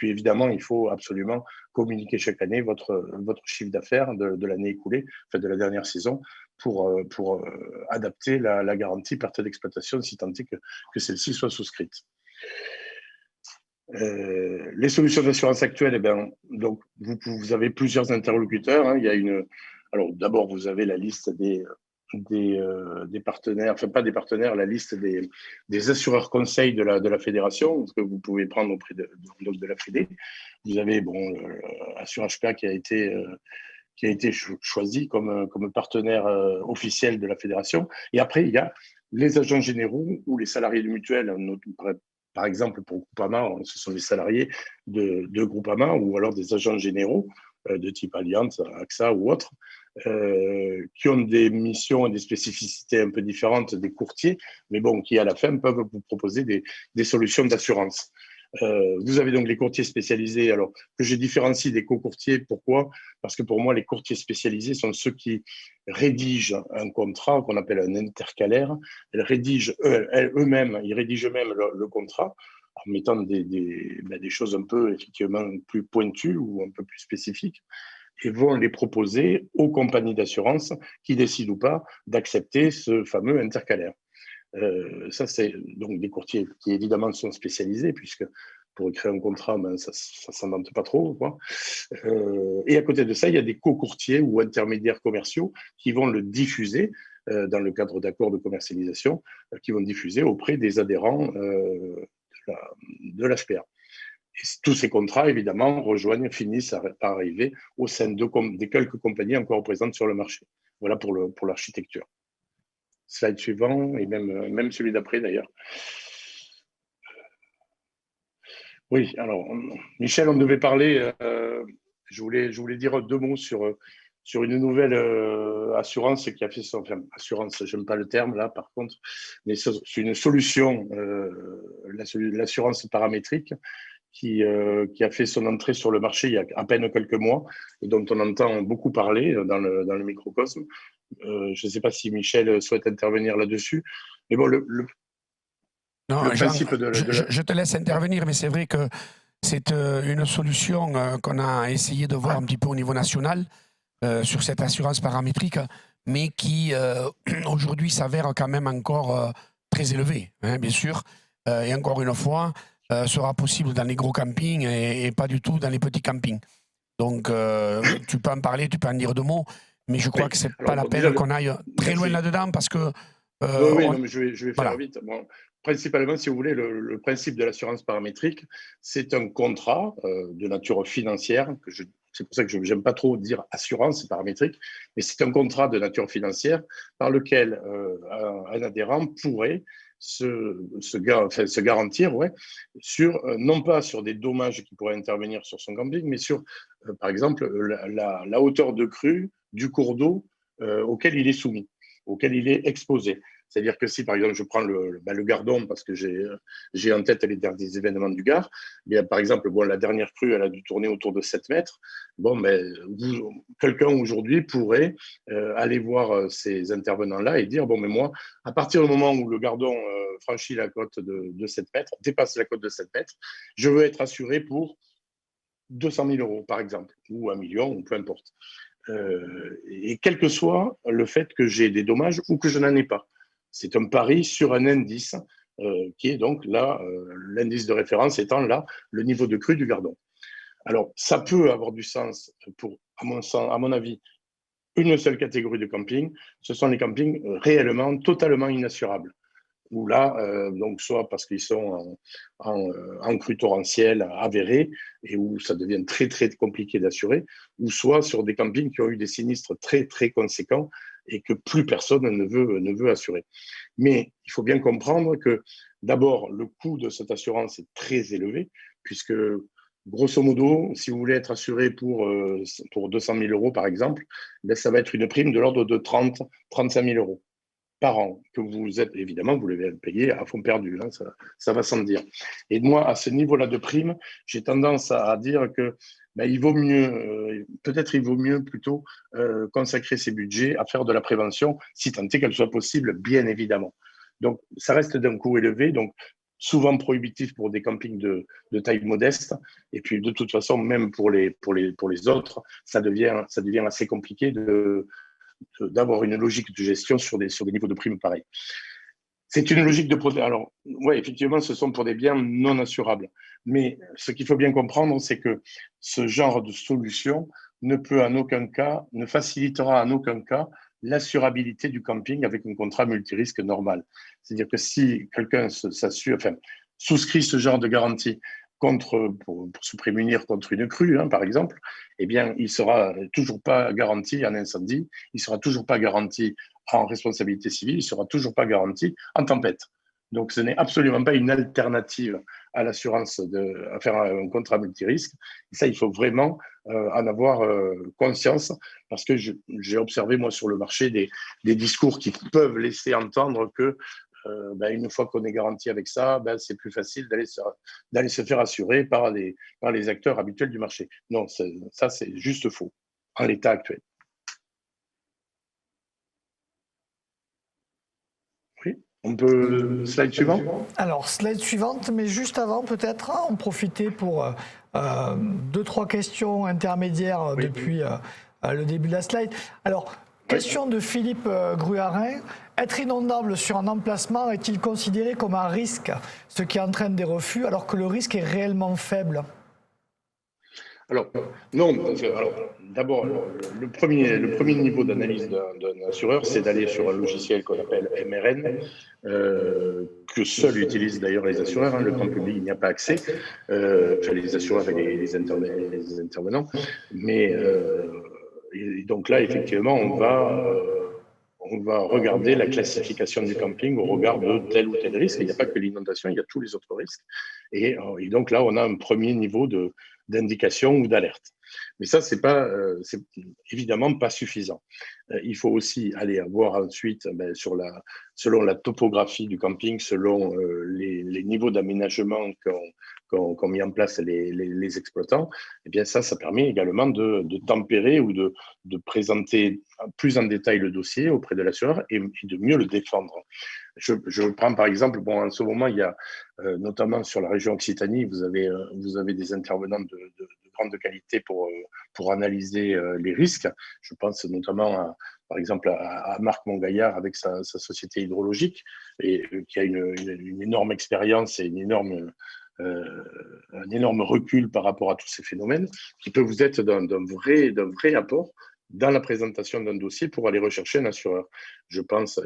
évidemment, il faut absolument communiquer chaque année votre chiffre d'affaires de l'année écoulée, de la dernière saison, pour adapter la garantie perte d'exploitation si tant est que celle-ci soit souscrite. Les solutions d'assurance actuelles, donc vous avez plusieurs interlocuteurs. Hein. Alors d'abord, vous avez la liste des partenaires, enfin pas des partenaires, la liste des assureurs conseils de la fédération que vous pouvez prendre auprès de la Fédé. Vous avez Assurance HPA qui qui a été choisi comme partenaire officiel de la fédération. Et après, il y a les agents généraux ou les salariés de mutuelle. Par exemple, pour Groupama, ce sont les salariés de Groupama ou alors des agents généraux de type Allianz, AXA ou autres, qui ont des missions et des spécificités un peu différentes des courtiers, mais bon, qui à la fin peuvent vous proposer des solutions d'assurance. Vous avez donc les courtiers spécialisés, alors que je différencie des co-courtiers. Pourquoi? Parce que pour moi, les courtiers spécialisés sont ceux qui rédigent un contrat qu'on appelle un intercalaire. Ils rédigent eux-mêmes le contrat en mettant des choses un peu effectivement plus pointues ou un peu plus spécifiques, et vont les proposer aux compagnies d'assurance qui décident ou pas d'accepter ce fameux intercalaire. Ça, c'est donc des courtiers qui évidemment sont spécialisés, puisque pour écrire un contrat, ça ne s'invente pas trop, quoi. Et à côté de ça, il y a des co-courtiers ou intermédiaires commerciaux qui vont le diffuser dans le cadre d'accords de commercialisation, qui vont diffuser auprès des adhérents de l'HPA. Et tous ces contrats, évidemment, finissent par arriver au sein des quelques compagnies encore présentes sur le marché. Voilà pour l'architecture. Slide suivant, et même celui d'après d'ailleurs. Oui, alors, Michel, on devait parler, je voulais dire 2 mots sur une nouvelle assurance qui a fait son... Enfin, assurance, j'aime pas le terme là, par contre, mais c'est une solution, l'assurance paramétrique, qui a fait son entrée sur le marché il y a à peine quelques mois et dont on entend beaucoup parler dans le microcosme. Je ne sais pas si Michel souhaite intervenir là-dessus, mais bon, Non, le principe je te laisse intervenir, mais c'est vrai que c'est une solution qu'on a essayé de voir un petit peu au niveau national sur cette assurance paramétrique, mais qui aujourd'hui s'avère quand même encore très élevée, hein, bien sûr. Et encore une fois, sera possible dans les gros campings et pas du tout dans les petits campings. Donc, tu peux en parler, tu peux en dire 2 mots, mais je crois que ce n'est pas la peine qu'on aille très loin là-dedans parce que... oui, non, mais je vais faire vite. Bon, principalement, si vous voulez, le principe de l'assurance paramétrique, c'est un contrat de nature financière, c'est pour ça que je n'aime pas trop dire assurance paramétrique, mais c'est un contrat de nature financière par lequel un adhérent pourrait se garantir, non pas sur des dommages qui pourraient intervenir sur son camping, mais sur, par exemple, la hauteur de crue du cours d'eau auquel il est soumis, auquel il est exposé. C'est-à-dire que si, par exemple, je prends le Gardon, parce que j'ai en tête les derniers événements du Gard, bien, par exemple, la dernière crue, elle a dû tourner autour de 7 mètres. Quelqu'un aujourd'hui pourrait aller voir ces intervenants-là et dire, mais moi, à partir du moment où le Gardon franchit la cote de 7 mètres, dépasse la cote de 7 mètres, je veux être assuré pour 200 000 euros, par exemple, ou 1 million, ou peu importe. Et quel que soit le fait que j'ai des dommages ou que je n'en ai pas. C'est un pari sur un indice qui est donc là, l'indice de référence étant là, le niveau de crue du Gardon. Alors, ça peut avoir du sens pour, à mon avis, une seule catégorie de camping, ce sont les campings réellement, totalement inassurables. Où là, donc soit parce qu'ils sont en crue torrentielle avérée et où ça devient très, très compliqué d'assurer, ou soit sur des campings qui ont eu des sinistres très, très conséquents et que plus personne ne veut assurer. Mais il faut bien comprendre que, d'abord, le coût de cette assurance est très élevé, puisque, grosso modo, si vous voulez être assuré pour 200 000 euros, par exemple, ça va être une prime de l'ordre de 35 000 euros par an, que vous êtes, évidemment, vous l'avez payé à fond perdu, hein, ça va sans dire. Et moi, à ce niveau-là de prime, j'ai tendance à dire que il vaut mieux, il vaut mieux plutôt consacrer ses budgets à faire de la prévention, si tant est qu'elle soit possible, bien évidemment. Donc, ça reste d'un coût élevé, donc souvent prohibitif pour des campings de taille modeste, et puis de toute façon, même pour les autres, ça devient assez compliqué d'avoir une logique de gestion sur des niveaux de primes pareils. C'est une logique de protection. Alors, oui, effectivement, ce sont pour des biens non assurables. Mais ce qu'il faut bien comprendre, c'est que ce genre de solution ne facilitera en aucun cas l'assurabilité du camping avec un contrat multirisque normal. C'est-à-dire que si quelqu'un souscrit ce genre de garantie pour se prémunir contre une crue, hein, par exemple, eh bien, il ne sera toujours pas garanti en incendie, il ne sera toujours pas garanti en responsabilité civile, il ne sera toujours pas garanti en tempête. Donc, ce n'est absolument pas une alternative à l'assurance à faire un contrat multirisque. Et ça, il faut vraiment en avoir conscience, parce que j'ai observé, moi, sur le marché, des discours qui peuvent laisser entendre que une fois qu'on est garanti avec ça, c'est plus facile d'aller se faire assurer par les acteurs habituels du marché. Non, ça, c'est juste faux, en l'état actuel. Oui, on peut… Slide suivant. Alors, slide suivante, mais juste avant, peut-être, en profiter pour 2-3 questions intermédiaires Oui. depuis le début de la slide. Alors, question de Philippe Gruarin. Être inondable sur un emplacement est-il considéré comme un risque, ce qui entraîne des refus, alors que le risque est réellement faible? Alors, non, d'abord, le premier niveau d'analyse d'un assureur, c'est d'aller sur un logiciel qu'on appelle MRN, que seuls utilisent d'ailleurs les assureurs, hein, le grand public, il n'y a pas accès, enfin les assureurs et les intervenants, mais et donc là, effectivement, on va regarder la classification du camping au regard de tel ou tel risque. Il n'y a pas que l'inondation, il y a tous les autres risques. Et donc là, on a un premier niveau d'indication ou d'alerte. Mais ça, c'est évidemment pas suffisant. Il faut aussi aller voir ensuite, selon la topographie du camping, selon les niveaux d'aménagement qu'ont mis en place les exploitants, eh bien ça permet également de tempérer ou de présenter plus en détail le dossier auprès de l'assureur et de mieux le défendre. Je prends par exemple, en ce moment, il y a notamment sur la région Occitanie, vous avez des intervenants de grande qualité pour analyser les risques. Je pense notamment par exemple à Marc Montgaillard avec sa société hydrologique, et qui a une énorme expérience et un énorme recul par rapport à tous ces phénomènes, qui peut vous être d'un vrai apport dans la présentation d'un dossier pour aller rechercher un assureur. Je pense,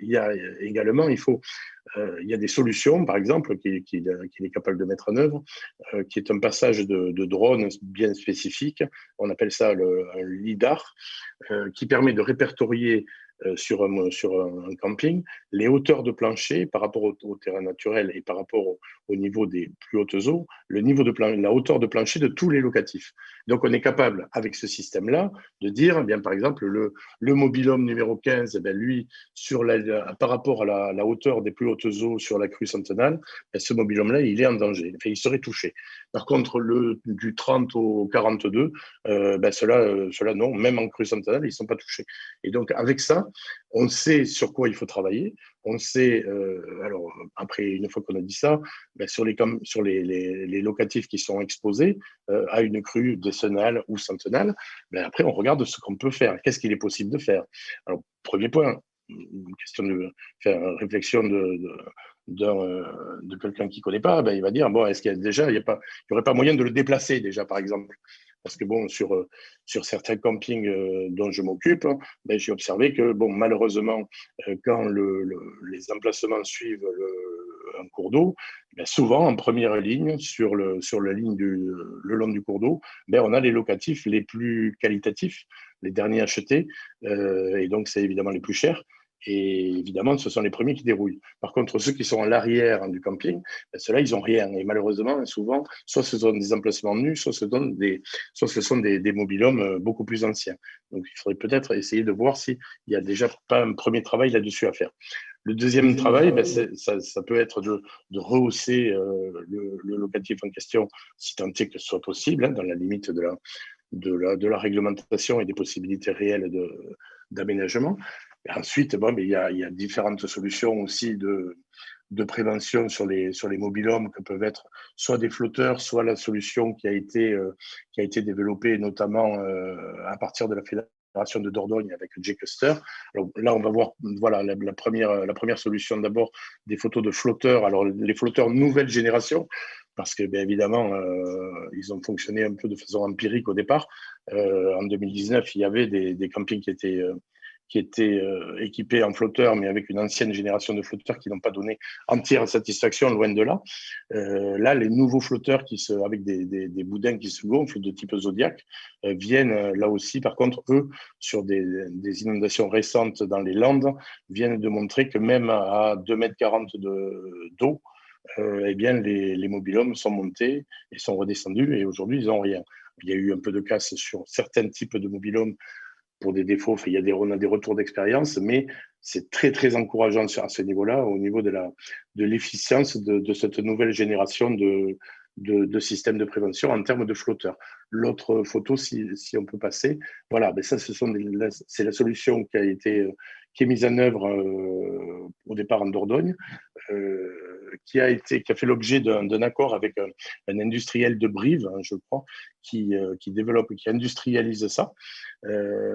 il y a également, il y a des solutions, par exemple, qu'il est capable de mettre en œuvre, qui est un passage de drone bien spécifique. On appelle ça un LIDAR, qui permet de répertorier sur un camping les hauteurs de plancher par rapport au terrain naturel et par rapport au niveau des plus hautes eaux, la hauteur de plancher de tous les locatifs. Donc, on est capable, avec ce système-là, de dire, eh bien, par exemple, le mobil-home numéro 15, eh bien, lui, par rapport à la hauteur des plus hautes eaux sur la crue Centenale, ce mobil-home-là, il est en danger. Enfin, il serait touché. Par contre, du 30 au 42, ceux-là, non, même en crue Centenale, ils ne sont pas touchés. Et donc, avec ça, on sait sur quoi il faut travailler. On sait, alors après, une fois qu'on a dit ça, sur les locatifs qui sont exposés à une crue décennale ou centenale, après, on regarde ce qu'on peut faire. Qu'est-ce qu'il est possible de faire? Alors, premier point, une question de faire une réflexion de quelqu'un qui ne connaît pas, il va dire, est-ce qu'il y aurait pas moyen de le déplacer déjà, par exemple? Parce que sur certains campings dont je m'occupe, j'ai observé que malheureusement, quand les emplacements suivent un cours d'eau, souvent en première ligne, sur la ligne le long du cours d'eau, on a les locatifs les plus qualitatifs, les derniers achetés, et donc c'est évidemment les plus chers. Et évidemment, ce sont les premiers qui dérouillent. Par contre, ceux qui sont à l'arrière du camping, ceux-là, ils n'ont rien. Et malheureusement, souvent, soit ce sont des emplacements nus, soit ce sont des mobil-homes beaucoup plus anciens. Donc, il faudrait peut-être essayer de voir s'il n'y a déjà pas un premier travail là-dessus à faire. Le deuxième travail, ça peut être de rehausser le locatif en question, si tant est que ce soit possible, dans la limite de la réglementation et des possibilités réelles d'aménagement. Et ensuite, il y a différentes solutions aussi de prévention sur les mobil-homes, que peuvent être soit des flotteurs, soit la solution qui a été développée notamment à partir de la Fédération de Dordogne avec J-Custer. Alors là, on va voir la première solution, d'abord des photos de flotteurs. Alors les flotteurs nouvelle génération, parce que évidemment, ils ont fonctionné un peu de façon empirique au départ. En 2019, il y avait des campings qui qui étaient équipés en flotteurs, mais avec une ancienne génération de flotteurs qui n'ont pas donné entière satisfaction, loin de là. Là, les nouveaux flotteurs avec des boudins qui se gonflent de type Zodiac viennent là aussi, par contre, eux, sur des inondations récentes dans les Landes, viennent de montrer que même à 2,40 m d'eau, eh bien, les mobilhomes sont montés et sont redescendus et aujourd'hui, ils n'ont rien. Il y a eu un peu de casse sur certains types de mobilhomes pour des défauts. Enfin, on a des retours d'expérience, mais c'est très, très encourageant à ce niveau-là, au niveau de l'efficience de cette nouvelle génération de systèmes de prévention en termes de flotteurs. L'autre photo, si on peut passer, voilà, ben ça, c'est la solution qui est mise en œuvre au départ en Dordogne, qui a fait l'objet d'un accord avec un industriel de Brive, hein, je crois, qui développe, qui industrialise ça.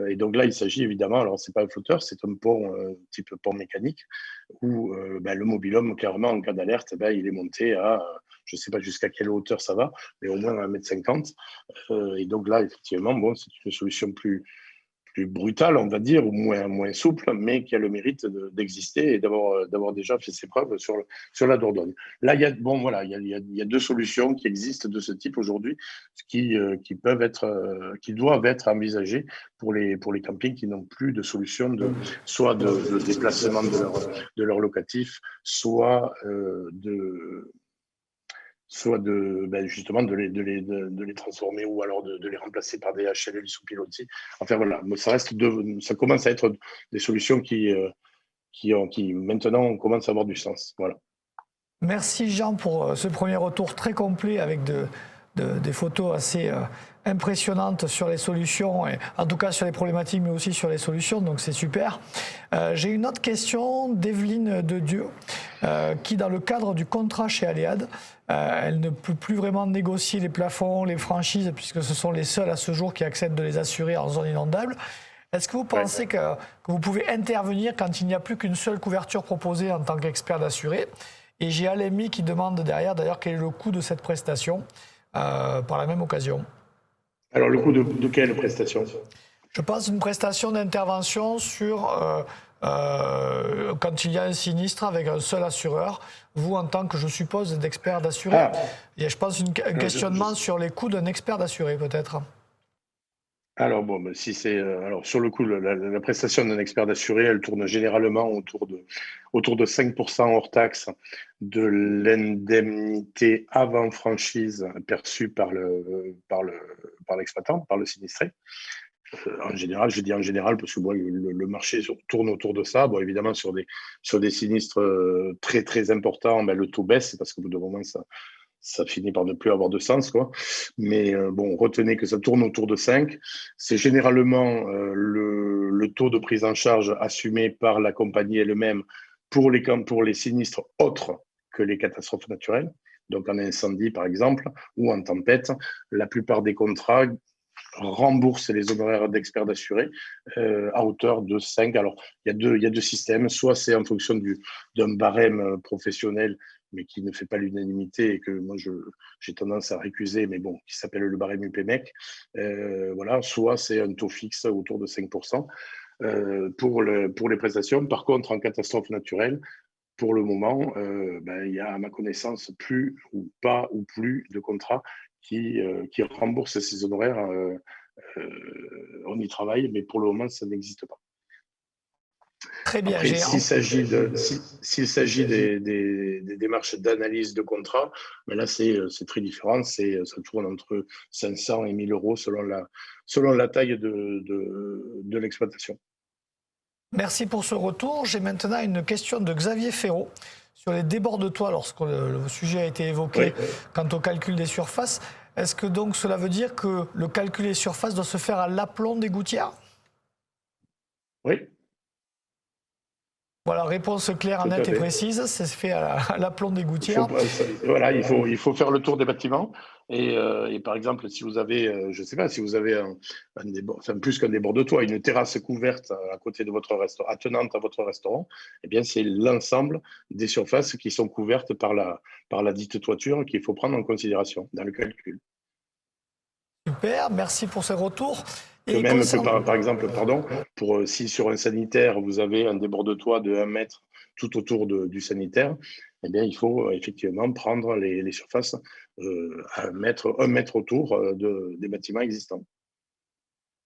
Et donc là, il s'agit évidemment, alors c'est pas un flotteur, c'est un pont type pont mécanique, où le mobilhome, clairement, en cas d'alerte, il est monté à, je ne sais pas jusqu'à quelle hauteur ça va, mais au moins à 1,50 m. Et donc là, effectivement, bon, c'est une solution plus brutale, on va dire, ou moins souple, mais qui a le mérite d'exister et d'avoir déjà fait ses preuves sur la Dordogne. Là, il y a deux solutions qui existent de ce type aujourd'hui, qui doivent être envisagées pour les campings qui n'ont plus de solution soit de déplacement de leur locatif, soit justement de les transformer ou alors de les remplacer par des HLL sous pilotis. Enfin voilà, ça commence à être des solutions qui maintenant commencent à avoir du sens. Voilà. Merci Jean pour ce premier retour très complet avec des photos assez impressionnantes sur les solutions, et en tout cas sur les problématiques, mais aussi sur les solutions, donc c'est super. J'ai une autre question d'Evelyne de Dieu, qui dans le cadre du contrat chez Aléade, elle ne peut plus vraiment négocier les plafonds, les franchises, puisque ce sont les seuls à ce jour qui acceptent de les assurer en zone inondable. Est-ce que vous pensez que vous pouvez intervenir quand il n'y a plus qu'une seule couverture proposée en tant qu'expert d'assuré? Et j'ai Alémi qui demande derrière, d'ailleurs, quel est le coût de cette prestation par la même occasion. Alors, le coût de quelle prestation? Je pense une prestation d'intervention sur quand il y a un sinistre avec un seul assureur, vous en tant que, je suppose, d'expert d'assuré. Et je pense un questionnement sur les coûts d'un expert d'assuré, peut-être. Alors bon, si c'est sur le coup, la prestation d'un expert d'assuré, elle tourne généralement autour de 5% hors taxe de l'indemnité avant franchise perçue par l'exploitant, par le sinistré. En général, je dis en général parce que le marché tourne autour de ça. Bon, évidemment, sur des sinistres très très importants, le taux baisse parce qu'au bout d'un moment, ça finit par ne plus avoir de sens, quoi. Mais bon, retenez que ça tourne autour de 5. C'est généralement le taux de prise en charge assumé par la compagnie elle-même pour les sinistres autres que les catastrophes naturelles. Donc en incendie, par exemple, ou en tempête, la plupart des contrats remboursent les honoraires d'experts d'assurés à hauteur de 5. Alors, il y a deux systèmes. Soit c'est en fonction d'un barème professionnel, mais qui ne fait pas l'unanimité et que moi j'ai tendance à récuser, mais bon, qui s'appelle le barème UPMEC. Voilà, soit c'est un taux fixe autour de 5% pour les prestations. Par contre, en catastrophe naturelle, pour le moment, il y a à ma connaissance plus de contrats qui remboursent ces honoraires. On y travaille, mais pour le moment, ça n'existe pas. Très bien. Après, s'il s'agit des démarches d'analyse de contrat, là, c'est très différent. Ça tourne entre 500 et 1000 euros selon la taille de l'exploitation. Merci pour ce retour. J'ai maintenant une question de Xavier Ferraud sur les débords de toit lorsque le sujet a été évoqué quant au calcul des surfaces. Est-ce que donc cela veut dire que le calcul des surfaces doit se faire à l'aplomb des gouttières? Oui. Voilà, réponse claire, nette et précise, c'est fait à l'aplomb des gouttières. Il faut faire le tour des bâtiments. Et par exemple, si vous avez, je ne sais pas, si vous avez plus qu'un débord de toit, une terrasse couverte à côté de votre restaurant, attenante à votre restaurant, eh bien, c'est l'ensemble des surfaces qui sont couvertes par la dite toiture qu'il faut prendre en considération dans le calcul. Super, merci pour ce retour. Que Et même que concernant... par exemple, pardon, si sur un sanitaire, vous avez un déborde-toit de 1 mètre tout autour du sanitaire, eh bien, il faut effectivement prendre les surfaces à 1 mètre autour des bâtiments existants.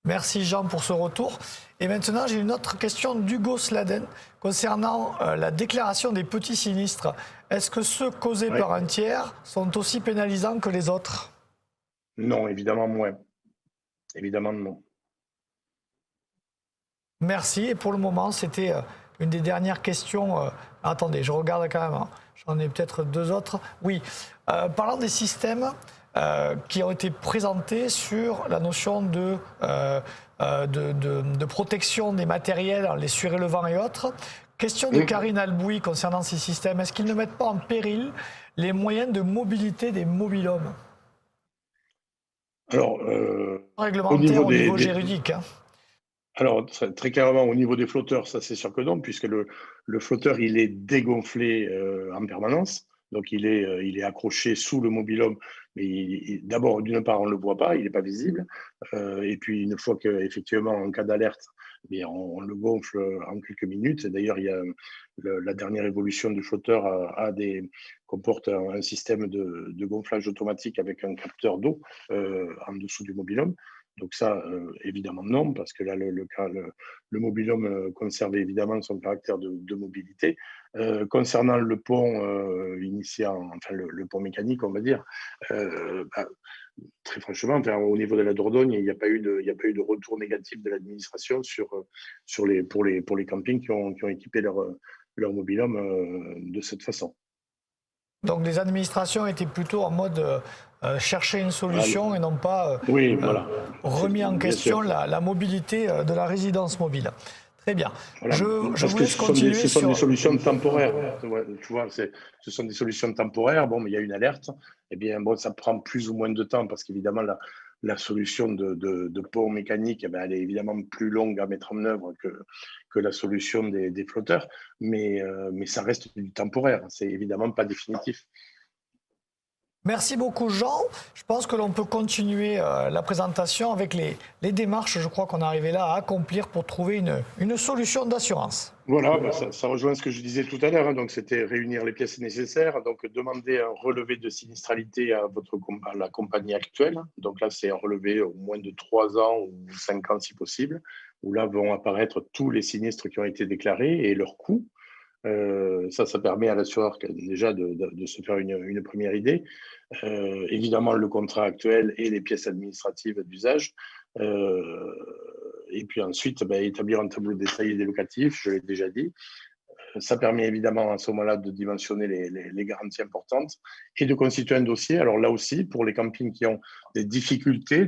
Merci Jean pour ce retour. Et maintenant, j'ai une autre question d'Hugo Sladen concernant la déclaration des petits sinistres. Est-ce que ceux causés Ouais. par un tiers sont aussi pénalisants que les autres? Non, évidemment moins. Évidemment non. Merci. Et pour le moment, c'était une des dernières questions. Attendez, je regarde quand même, hein. J'en ai peut-être deux autres. Oui. Parlant des systèmes qui ont été présentés sur la notion de protection des matériels, les surélevants et autres. Question de Karine Albouy concernant ces systèmes. Est-ce qu'ils ne mettent pas en péril les moyens de mobilité des mobilhommes? Alors, au Réglementaire niveau au niveau juridique, hein. Alors, très clairement, au niveau des flotteurs, ça c'est sûr que non, puisque le flotteur, il est dégonflé en permanence. Donc, il est accroché sous le mobil-homme. Mais d'abord, d'une part, on ne le voit pas, il n'est pas visible. Et puis, une fois qu'effectivement, en cas d'alerte, eh on le gonfle en quelques minutes. Et d'ailleurs, il y a la dernière évolution du flotteur comporte un système de gonflage automatique avec un capteur d'eau en dessous du mobil-homme. Donc ça, évidemment non, parce que là, le mobil-home conserve évidemment son caractère de mobilité. Concernant le pont enfin le pont mécanique, on va dire, très franchement, enfin, au niveau de la Dordogne, il n'y a pas eu de retour négatif de l'administration pour les campings qui ont équipé leur mobil-home de cette façon. Donc les administrations étaient plutôt en mode chercher une solution et non pas Oui, voilà. remis en Bien question sûr. la mobilité de la résidence mobile. Très bien. Voilà. Je Parce vous que laisse continuer ce sont des sur... solutions temporaires. Ouais, tu vois, ce sont des solutions temporaires. Bon, mais il y a une alerte. Eh bien, bon, ça prend plus ou moins de temps parce qu'évidemment, la solution de pont mécanique, eh bien, elle est évidemment plus longue à mettre en œuvre que la solution des flotteurs. Mais ça reste du temporaire. C'est évidemment pas définitif. Merci beaucoup Jean. Je pense que l'on peut continuer la présentation avec les démarches, je crois qu'on est arrivé là à accomplir pour trouver une solution d'assurance. Voilà, ça rejoint ce que je disais tout à l'heure, hein. Donc, c'était réunir les pièces nécessaires. Donc, demander un relevé de sinistralité à la compagnie actuelle. Donc là, c'est un relevé au moins de 3 ans ou 5 ans si possible, où là vont apparaître tous les sinistres qui ont été déclarés et leurs coûts. Ça permet à l'assureur déjà de se faire une première idée. Évidemment, le contrat actuel et les pièces administratives d'usage. Et puis ensuite, établir un tableau détaillé des locatifs, je l'ai déjà dit. Ça permet évidemment à ce moment-là de dimensionner les garanties importantes et de constituer un dossier. Alors là aussi, pour les campings qui ont des difficultés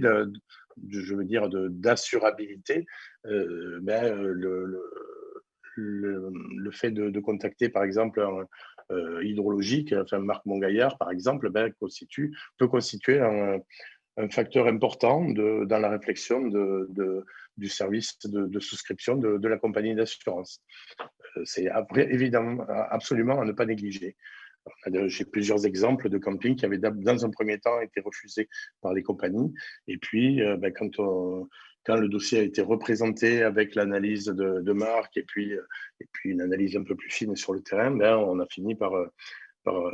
je veux dire, d'assurabilité, le fait de contacter, par exemple, un hydrologique, enfin Marc Montgaillard, par exemple, peut constituer un facteur important dans la réflexion du service de souscription de la compagnie d'assurance. C'est évidemment absolument à ne pas négliger. J'ai plusieurs exemples de campings qui avaient, dans un premier temps, été refusés par les compagnies. Et puis, quand le dossier a été représenté avec l'analyse de Marc et puis une analyse un peu plus fine sur le terrain,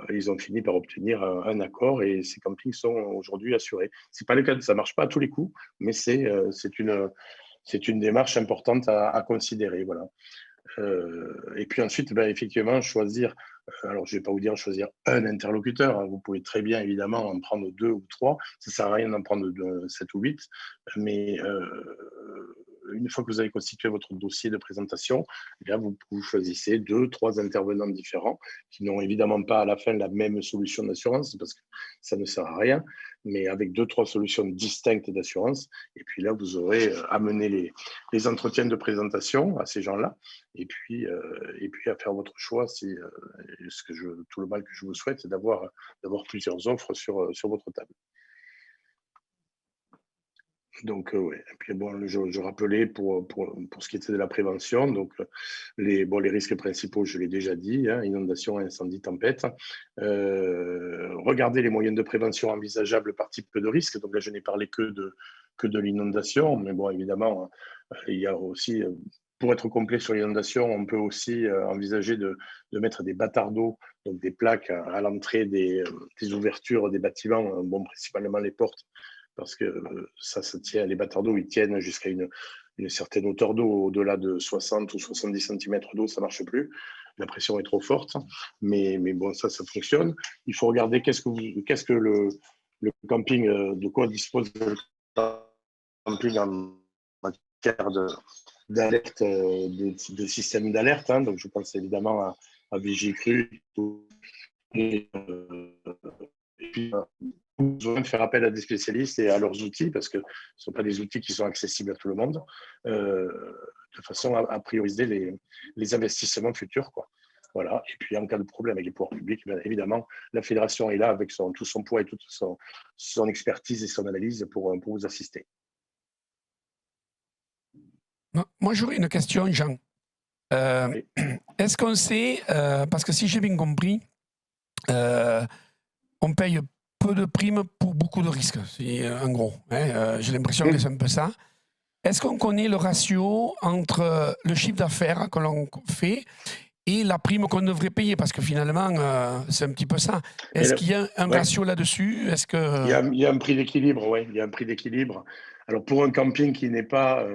ils ont fini par obtenir un accord et ces campings sont aujourd'hui assurés. C'est pas le cas, ça marche pas à tous les coups, mais c'est une démarche importante à considérer. Voilà. Et puis ensuite, effectivement, choisir, alors je ne vais pas vous dire choisir un interlocuteur, hein. Vous pouvez très bien évidemment en prendre 2 ou 3, ça ne sert à rien d'en prendre 7 ou 8, mais une fois que vous avez constitué votre dossier de présentation, eh bien, vous choisissez 2, 3 intervenants différents qui n'ont évidemment pas à la fin la même solution d'assurance parce que ça ne sert à rien, mais avec 2, 3 solutions distinctes d'assurance. Et puis là, vous aurez amené les entretiens de présentation à ces gens-là et puis à faire votre choix. Tout le mal que je vous souhaite, c'est d'avoir plusieurs offres sur votre table. Donc, ouais. Et puis, bon, je rappelais pour ce qui était de la prévention, donc les risques principaux, je l'ai déjà dit, hein, inondation, incendie, tempête. Regardez les moyens de prévention envisageables par type de risque. Donc là, je n'ai parlé que que de l'inondation. Mais bon, évidemment, il y a aussi, pour être complet sur l'inondation, on peut aussi envisager de mettre des bâtards d'eau, donc des plaques à l'entrée des ouvertures des bâtiments, bon, principalement les portes, parce que ça tient, les bâtards d'eau, ils tiennent jusqu'à une certaine hauteur d'eau. Au-delà de 60 ou 70 cm d'eau, ça ne marche plus. La pression est trop forte, mais bon, ça fonctionne. Il faut regarder qu'est-ce que le camping, de quoi dispose le camping en matière d'alerte, de système d'alerte. Hein. Donc, je pense évidemment à Vigicru. Et puis, besoin de faire appel à des spécialistes et à leurs outils, parce que ce ne sont pas des outils qui sont accessibles à tout le monde, de façon à prioriser les investissements futurs, quoi. Voilà. Et puis, en cas de problème avec les pouvoirs publics, bien évidemment, la fédération est là avec tout son poids et toute son expertise et son analyse pour vous assister. Moi, j'aurais une question, Jean. Oui. Est-ce qu'on sait, parce que si j'ai bien compris, on paye peu de primes pour beaucoup de risques, en gros. Hein, j'ai l'impression que c'est un peu ça. Est-ce qu'on connaît le ratio entre le chiffre d'affaires que l'on fait et la prime qu'on devrait payer? Parce que finalement, c'est un petit peu ça. Est-ce qu'il y a un ratio là-dessus? Est-ce que... Il y a un prix d'équilibre, oui. Il y a un prix d'équilibre. Alors, pour un camping qui n'est pas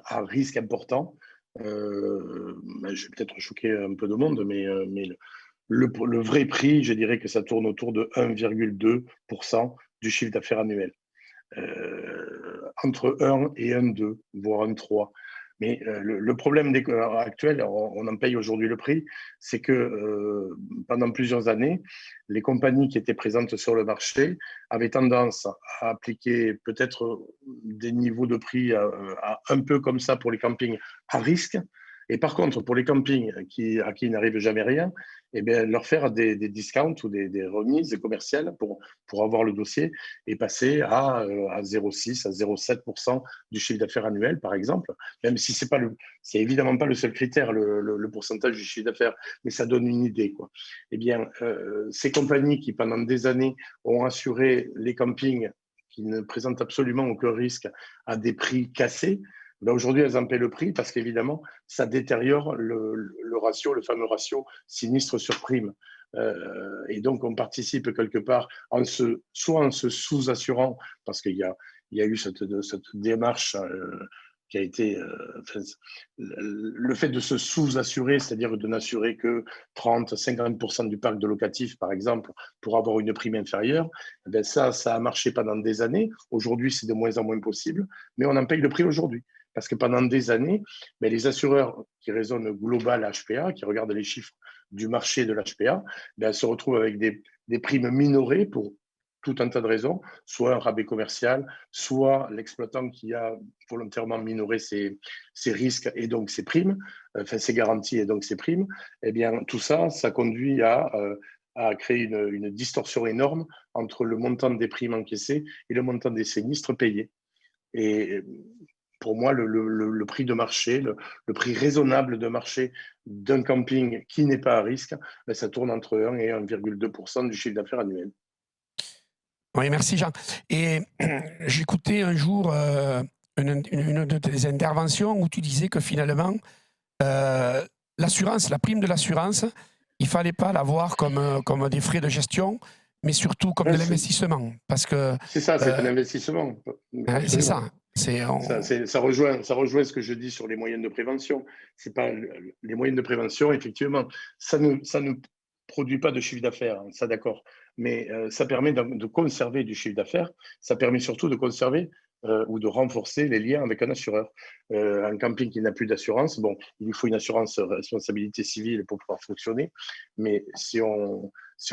à risque important, je vais peut-être choquer un peu de monde, mais le vrai prix, je dirais que ça tourne autour de 1,2% du chiffre d'affaires annuel. Entre 1 et 1,2, voire 1,3. Mais le problème actuel, on en paye aujourd'hui le prix, c'est que pendant plusieurs années, les compagnies qui étaient présentes sur le marché avaient tendance à appliquer peut-être des niveaux de prix un peu comme ça pour les campings à risque. Et par contre, pour les campings à qui il n'arrive jamais rien, eh bien, leur faire des discounts ou des remises commerciales pour avoir le dossier et passer à 0,6 à 0,7% du chiffre d'affaires annuel, par exemple, même si c'est évidemment pas le seul critère, le pourcentage du chiffre d'affaires, mais ça donne une idée, quoi. Eh bien, ces compagnies qui, pendant des années, ont assuré les campings qui ne présentent absolument aucun risque à des prix cassés, ben aujourd'hui, elles en paient le prix parce qu'évidemment, ça détériore le ratio, le fameux ratio sinistre sur prime. Et donc, on participe quelque part soit en se sous-assurant, parce qu'il y a eu cette démarche qui a été... le fait de se sous-assurer, c'est-à-dire de n'assurer que 30-50% du parc de locatif, par exemple, pour avoir une prime inférieure, ben ça a marché pendant des années. Aujourd'hui, c'est de moins en moins possible, mais on en paye le prix aujourd'hui. Parce que pendant des années, ben, les assureurs qui raisonnent global HPA, qui regardent les chiffres du marché de l'HPA, ben, se retrouvent avec des primes minorées pour tout un tas de raisons, soit un rabais commercial, soit l'exploitant qui a volontairement minoré ses risques et donc ses primes, enfin ses garanties et donc ses primes. Eh bien, tout ça, ça conduit à créer une distorsion énorme entre le montant des primes encaissées et le montant des sinistres payés. Et pour moi, le prix de marché, le prix raisonnable de marché d'un camping qui n'est pas à risque, ben, ça tourne entre 1 et 1,2% du chiffre d'affaires annuel. Oui, merci Jean. Et j'écoutais un jour une de tes interventions où tu disais que finalement, l'assurance, la prime de l'assurance, il ne fallait pas la voir comme des frais de gestion, mais surtout comme de l'investissement. Parce que c'est ça, c'est un investissement. C'est ça. Ça rejoint ce que je dis sur les moyens de prévention. C'est pas les moyens de prévention, effectivement, ça ne produit pas de chiffre d'affaires, hein, ça d'accord, mais ça permet de conserver du chiffre d'affaires. Ça permet surtout de conserver ou de renforcer les liens avec un assureur. Un camping qui n'a plus d'assurance, bon, il lui faut une assurance responsabilité civile pour pouvoir fonctionner, mais si on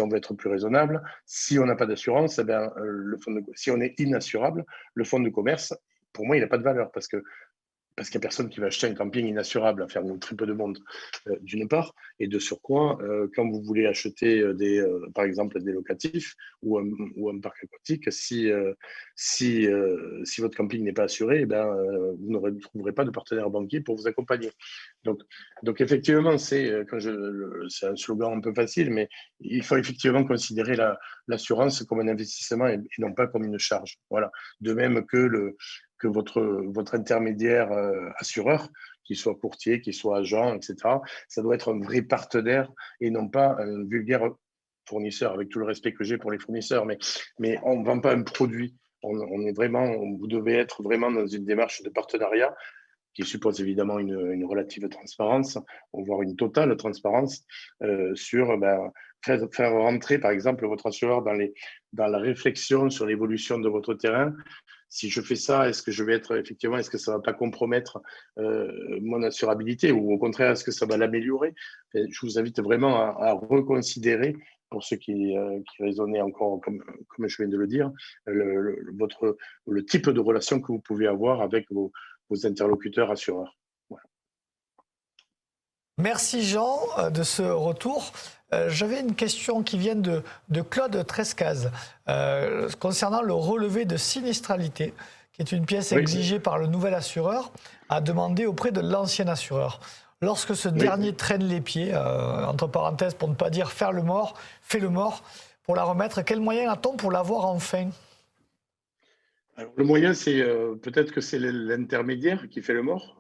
veut être plus raisonnable, si on n'a pas d'assurance, eh bien, si on est inassurable, le fonds de commerce, pour moi, il n'a pas de valeur parce qu'il n'y a personne qui va acheter un camping inassurable à faire très peu de monde, d'une part. Et de surcroît, quand vous voulez acheter par exemple des locatifs ou un parc aquatique, si votre camping n'est pas assuré, eh ben, vous ne trouverez pas de partenaire banquier pour vous accompagner. Donc effectivement, c'est un slogan un peu facile, mais il faut effectivement considérer l'assurance comme un investissement et non pas comme une charge. Voilà. De même que que votre intermédiaire assureur, qu'il soit courtier, qu'il soit agent, etc., ça doit être un vrai partenaire et non pas un vulgaire fournisseur, avec tout le respect que j'ai pour les fournisseurs. Mais on ne vend pas un produit. Vous devez être vraiment dans une démarche de partenariat qui suppose évidemment une relative transparence, voire une totale transparence sur faire rentrer, par exemple, votre assureur dans la réflexion sur l'évolution de votre terrain. Si je fais ça, est-ce que ça ne va pas compromettre mon assurabilité ou au contraire, est-ce que ça va l'améliorer? Je vous invite vraiment à reconsidérer, pour ceux qui raisonnaient encore comme je viens de le dire, le type de relation que vous pouvez avoir avec vos interlocuteurs assureurs. Voilà. Merci Jean de ce retour. J'avais une question qui vient de Claude Trescaz concernant le relevé de sinistralité, qui est une pièce exigée par le nouvel assureur à demander auprès de l'ancien assureur. Lorsque ce dernier traîne les pieds, entre parenthèses pour ne pas dire fait le mort, pour la remettre, quel moyen a-t-on pour l'avoir enfin? Alors, le moyen, c'est peut-être que c'est l'intermédiaire qui fait le mort.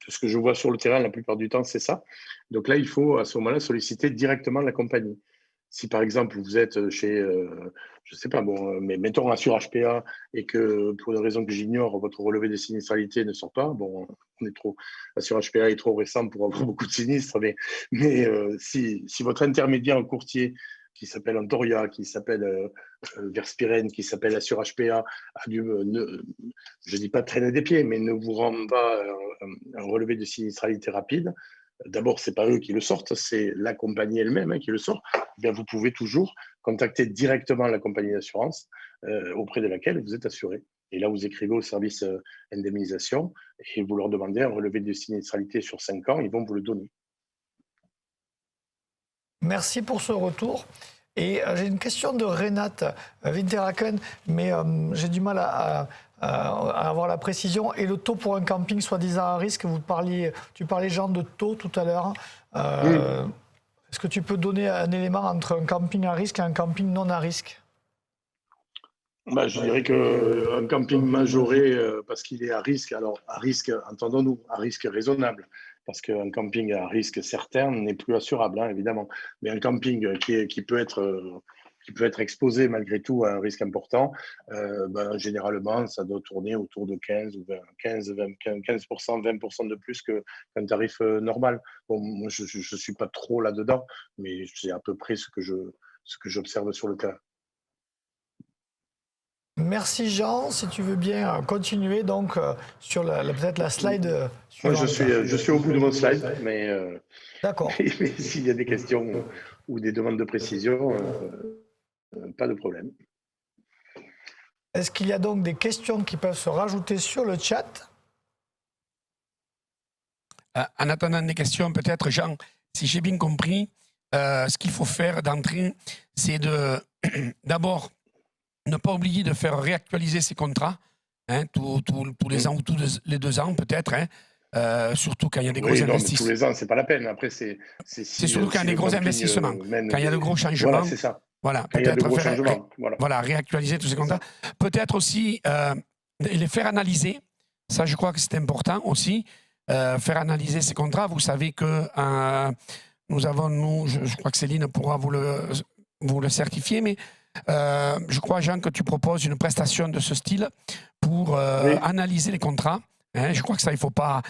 Ce que je vois sur le terrain, la plupart du temps, c'est ça. Donc là, il faut à ce moment-là solliciter directement la compagnie. Si par exemple, vous êtes chez, je ne sais pas, mais mettons sur HPA et que pour une raison que j'ignore, votre relevé de sinistralité ne sort pas, la sur HPA est trop récent pour avoir beaucoup de sinistres, mais si votre intermédiaire courtier qui s'appelle Antoria, qui s'appelle Verspiren, qui s'appelle Assure HPA, je ne dis pas traîner des pieds, mais ne vous rend pas un relevé de sinistralité rapide. D'abord, ce n'est pas eux qui le sortent, c'est la compagnie elle-même qui le sort. Eh bien, vous pouvez toujours contacter directement la compagnie d'assurance auprès de laquelle vous êtes assuré. Et là, vous écrivez au service indemnisation et vous leur demandez un relevé de sinistralité sur 5 ans, ils vont vous le donner. Merci pour ce retour. Et j'ai une question de Renate Winteraken, mais j'ai du mal à avoir la précision. Et le taux pour un camping soi-disant à risque, tu parlais Jean de taux tout à l'heure. Est-ce que tu peux donner un élément entre un camping à risque et un camping non à risque? Je dirais qu'un camping majoré, parce qu'il est à risque, alors à risque, entendons-nous, à risque raisonnable, parce qu'un camping à risque certain n'est plus assurable, évidemment. Mais un camping qui peut être exposé malgré tout à un risque important, généralement, ça doit tourner autour de 15 ou 15%, 20% de plus qu'un tarif normal. Bon, moi, je ne suis pas trop là-dedans, mais c'est à peu près ce que j'observe sur le terrain. Merci Jean, si tu veux bien continuer donc sur peut-être la slide suivante. Je suis au bout de mon slide, mais, d'accord. Mais s'il y a des questions ou des demandes de précision, pas de problème. Est-ce qu'il y a donc des questions qui peuvent se rajouter sur le chat? En attendant des questions, peut-être Jean, si j'ai bien compris, ce qu'il faut faire d'entrée, c'est d'abord ne pas oublier de faire réactualiser ses contrats tous les ans ou tous les 2 ans peut-être, surtout quand il y a des gros investissements. Tous les ans, c'est pas la peine. Après, c'est surtout quand il y a des gros investissements, quand il y a de gros changements. Voilà, c'est ça. Voilà, peut-être réactualiser tous ces contrats. Peut-être aussi les faire analyser. Ça, je crois que c'est important aussi. Faire analyser ces contrats. Vous savez que nous avons, je crois que Céline pourra vous le certifier, mais je crois, Jean, que tu proposes une prestation de ce style pour analyser les contrats. Je crois que ça, il faut pas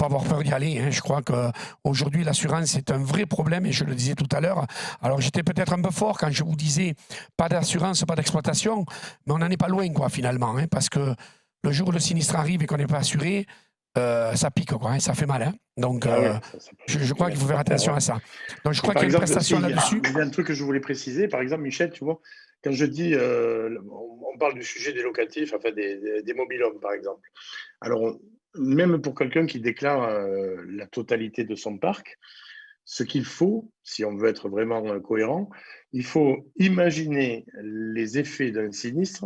avoir peur d'y aller. Je crois qu'aujourd'hui, l'assurance est un vrai problème, et je le disais tout à l'heure. Alors, j'étais peut-être un peu fort quand je vous disais pas d'assurance, pas d'exploitation, mais on n'en est pas loin, finalement. Parce que le jour où le sinistre arrive et qu'on n'est pas assuré, ça pique, ça fait mal. Donc, je crois qu'il faut faire attention à ça. Donc, je crois qu'il y a une prestation là-dessus. Il y a un truc que je voulais préciser. Par exemple, Michel, tu vois, quand je dis, on parle du sujet des locatifs, enfin des mobil-homes, par exemple. Alors, même pour quelqu'un qui déclare la totalité de son parc, ce qu'il faut, si on veut être vraiment cohérent, il faut imaginer les effets d'un sinistre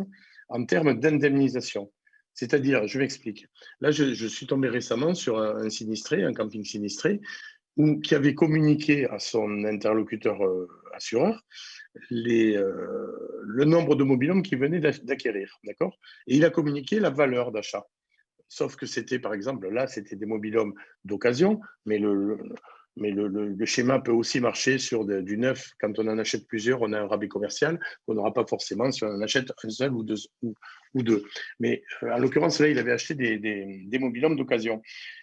en termes d'indemnisation. C'est-à-dire, je m'explique. Là, je suis tombé récemment sur un sinistré, un camping sinistré, qui avait communiqué à son interlocuteur assureur le nombre de mobil-homes qu'il venait d'acquérir, d'accord? Et il a communiqué la valeur d'achat. Sauf que c'était, par exemple, là, c'était des mobil-homes d'occasion, mais le schéma peut aussi marcher sur du neuf. Quand on en achète plusieurs, on a un rabais commercial qu'on n'aura pas forcément si on en achète un seul ou deux. Mais en l'occurrence, là, il avait acheté des mobil-homes d'occasion.